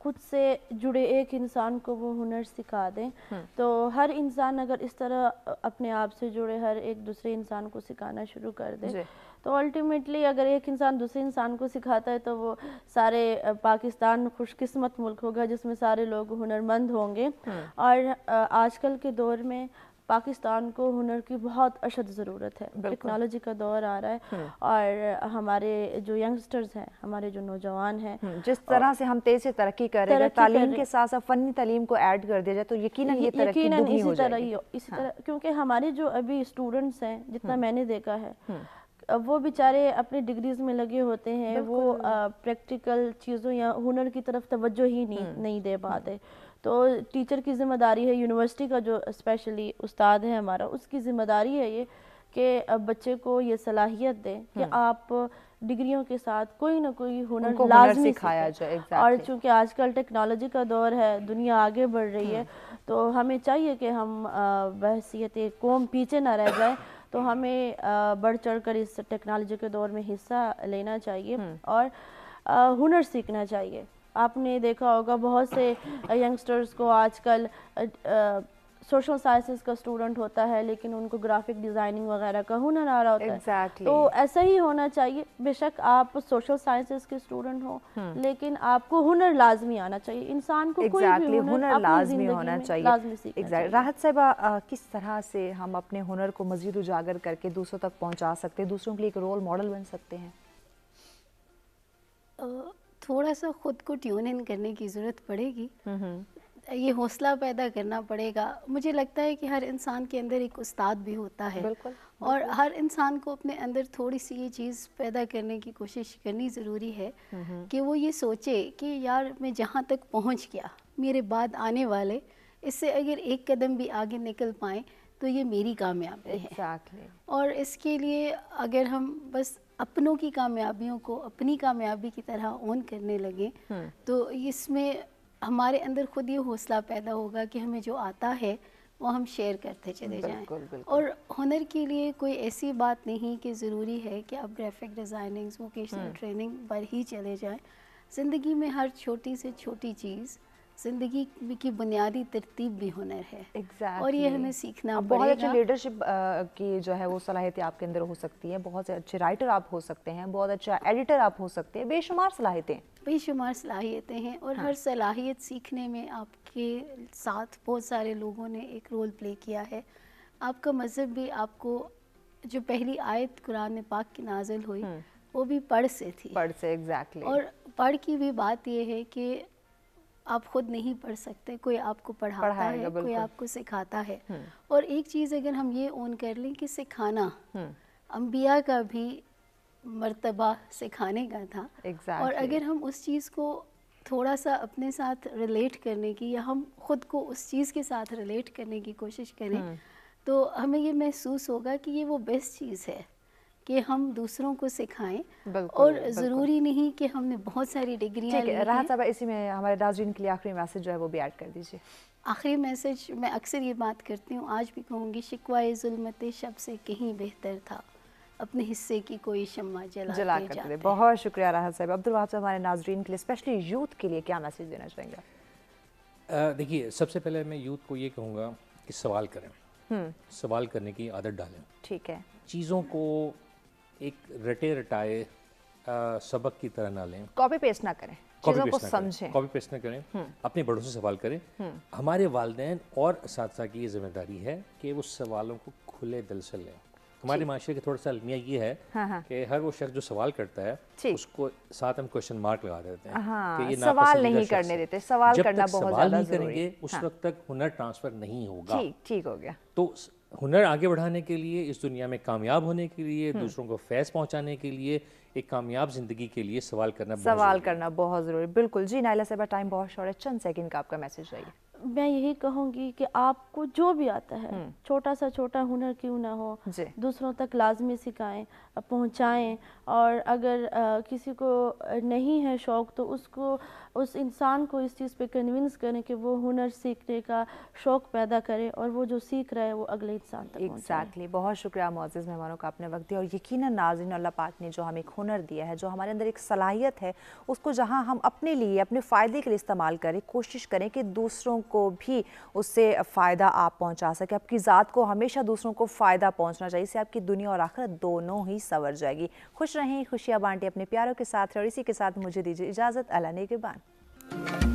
खुद से जुड़े एक इंसान को वो हुनर सिखा दें, तो हर इंसान अगर इस तरह अपने आप से जुड़े हर एक दूसरे इंसान को सिखाना शुरू कर दे, तो अल्टीमेटली अगर एक इंसान दूसरे इंसान को सिखाता है तो वो सारे पाकिस्तान खुशकिस्मत मुल्क होगा जिसमें सारे लोग हुनरमंद होंगे। और आजकल के दौर में पाकिस्तान को हुनर की बहुत अशद ज़रूरत है। टेक्नोलॉजी का दौर आ रहा है और हमारे जो यंगस्टर्स हैं, हमारे जो नौजवान हैं,
जिस तरह से हम तेज़ से तरक्की कर रहे हैं, तालीम के साथ साथ फ़नी तालीम को ऐड कर दिया जाए तो यकीनन ये तरक्की दुगनी हो जाएगी।
इसी तरह क्योंकि हमारे जो अभी स्टूडेंट्स हैं, जितना मैंने देखा है, वो बेचारे अपने डिग्रीज में लगे होते हैं, वो प्रैक्टिकल चीज़ों या हुनर की तरफ तवज्जो ही नहीं दे पाते। तो टीचर की ज़िम्मेदारी है, यूनिवर्सिटी का जो स्पेशली उस्ताद है हमारा, उसकी ज़िम्मेदारी है ये कि बच्चे को ये सलाहियत दें कि आप डिग्रियों के साथ कोई ना कोई हुनर लाज़मी सिखाया जाए। और चूँकि आजकल टेक्नोलॉजी का दौर है, दुनिया आगे बढ़ रही है, तो हमें चाहिए कि हम बहैसियत एक कौम पीछे ना रह जाए, तो हमें बढ़ चढ़ कर इस टेक्नोलॉजी के दौर में हिस्सा लेना चाहिए और हुनर सीखना चाहिए। आपने देखा होगा बहुत से यंगस्टर्स को आजकल सोशल साइंसेस का स्टूडेंट होता है लेकिन उनको ग्राफिक डिज़ाइनिंग वगैरह का हुनर आ रहा होता है। तो ऐसा ही होना चाहिए। बेशक आप सोशल साइंसेस के स्टूडेंट हो, लेकिन आपको हुनर लाजमी आना चाहिए। इंसान को कोई भी हुनर लाजमी होना चाहिए।
राहत साहिबा, किस तरह से हम अपने हुनर को मज़ीद उजागर करके दूसरों तक पहुँचा सकते हैं, दूसरों के लिए एक रोल मॉडल बन सकते हैं?
थोड़ा सा ख़ुद को ट्यून इन करने की ज़रूरत पड़ेगी, ये हौसला पैदा करना पड़ेगा। मुझे लगता है कि हर इंसान के अंदर एक उस्ताद भी होता है, और हर इंसान को अपने अंदर थोड़ी सी ये चीज़ पैदा करने की कोशिश करनी ज़रूरी है कि वो ये सोचे कि यार मैं जहाँ तक पहुँच गया, मेरे बाद आने वाले इससे अगर एक कदम भी आगे निकल पाएँ तो ये मेरी कामयाबी है। और इसके लिए अगर हम बस अपनों की कामयाबियों को अपनी कामयाबी की तरह ऑन करने लगे तो इसमें हमारे अंदर खुद ये हौसला पैदा होगा कि हमें जो आता है वो हम शेयर करते चले जाएं। और हुनर के लिए कोई ऐसी बात नहीं कि ज़रूरी है कि आप ग्राफिक डिज़ाइनिंग, वोकेशनल ट्रेनिंग पर ही चले जाएं। ज़िंदगी में हर छोटी से छोटी चीज़ ज़िंदगी की बुनियादी तरतीब भी हुनर है। और ये हमें सीखना पड़ेगा।
बहुत अच्छी लीडरशिप की जो है वो सलाहियतें आपके अंदर हो सकती हैं, बहुत अच्छे राइटर आप हो सकते हैं, बहुत अच्छा एडिटर आप हो सकते हैं, बेशुमार सलाहियतें हैं। और हर सलाहियत सीखने में आपके साथ बहुत सारे लोगों ने एक रोल प्ले किया है। आपका मज़हब भी आपको, जो पहली आयत कुरान पाक की नाज़िल हुई वो भी पढ़ से थी। और पढ़ की भी बात ये है कि आप खुद नहीं पढ़ सकते, कोई आपको पढ़ाता है, कोई आपको सिखाता है। और एक चीज़ अगर हम ये ऑन कर लें कि सिखाना
انبیاء کا بھی مرتبہ سکھانے کا تھا. اور اگر ہم اس چیز کو تھوڑا سا اپنے ساتھ ریلیٹ کرنے کی یا ہم خود کو اس چیز کے ساتھ ریلیٹ کرنے کی کوشش کریں تو ہمیں یہ محسوس ہوگا کہ یہ وہ بیسٹ چیز ہے کہ ہم دوسروں کو سکھائیں. اور ضروری نہیں کہ ہم نے بہت ساری ڈگریاں لی ہیں.
راحت صاحبہ اسی میں ہمارے ناظرین کے لیے آخری میسج جو ہے وہ بھی ایڈ کر دیجیے.
آخری میسج میں اکثر یہ بات کرتی ہوں, آج بھی کہوں گی, شکوائے ظلمت شب سے کہیں بہتر تھا اپنے حصے کی کوئی شمع جلا کر دے.
بہت شکریہ راحت صاحب. عبدالوہاب صاحب ہمارے ناظرین کے لیے اسپیشلی یوتھ کے لیے کیا میسج دینا چاہیں گے؟
دیکھیے سب سے پہلے میں یوتھ کو یہ کہوں گا کہ سوال کریں, سوال کرنے کی عادت ڈالیں.
ٹھیک ہے.
چیزوں کو ایک رٹے رٹائے سبق کی طرح نہ لیں.
کاپی پیسٹ نہ کریں, چیزوں کو سمجھیں.
کاپی پیسٹ نہ کریں, اپنے بڑوں سے سوال کریں. ہمارے والدین اور اساتذہ کی یہ ذمہ داری ہے کہ وہ سوالوں کو کھلے دل سے لیں. ہمارے معاشرے کا تھوڑا سا المیہ یہ ہے کہ ہر وہ شخص جو سوال کرتا ہے اس کو ساتھ ہم کوشچن مارک لگا دیتے ہیں کہ یہ
سوال نہیں کرنے دیتے. سوال کرنا بہت زیادہ ضروری ہے.
کریں گے اس وقت تک ہنر ٹرانسفر نہیں ہوگا.
ٹھیک ہو گیا. تو
ہنر آگے بڑھانے کے لیے, اس دنیا میں کامیاب ہونے کے لیے, دوسروں کو فیض پہنچانے کے لیے, ایک کامیاب زندگی کے لیے سوال کرنا بہت ضروری.
بالکل. جی نائلہ صاحبہ ٹائم بہت شارٹ ہے, چند سیکنڈ کا آپ کا میسج رہیے.
میں یہی کہوں گی کہ آپ کو جو بھی آتا ہے, چھوٹا سا چھوٹا ہنر کیوں نہ ہو, دوسروں تک لازمی سکھائیں, پہنچائیں. اور اگر کسی کو نہیں ہے شوق تو اس انسان کو اس چیز پہ کنونس کریں کہ وہ ہنر سیکھنے کا شوق پیدا کرے اور وہ جو سیکھ رہا ہے وہ اگلے انسان تک پہنچائے.
ایگزیکٹلی. بہت شکریہ معزز مہمانوں کا آپ نے وقت دیا. اور یقیناً ناظرین, اللہ پاک نے جو ہمیں ایک ہنر دیا ہے, جو ہمارے اندر ایک صلاحیت ہے, اس کو جہاں ہم اپنے لیے اپنے فائدے کے لیے استعمال کریں, کوشش کریں کہ دوسروں کو بھی اس سے فائدہ آپ پہنچا سکے. آپ کی ذات کو ہمیشہ دوسروں کو فائدہ پہنچنا چاہیے, اس سے آپ کی دنیا اور آخرت دونوں ہی سنور جائے گی. خوش رہیں, خوشیاں بانٹیں اپنے پیاروں کے ساتھ, اور اسی کے ساتھ مجھے دیجیے اجازت. اللہ نگہبان.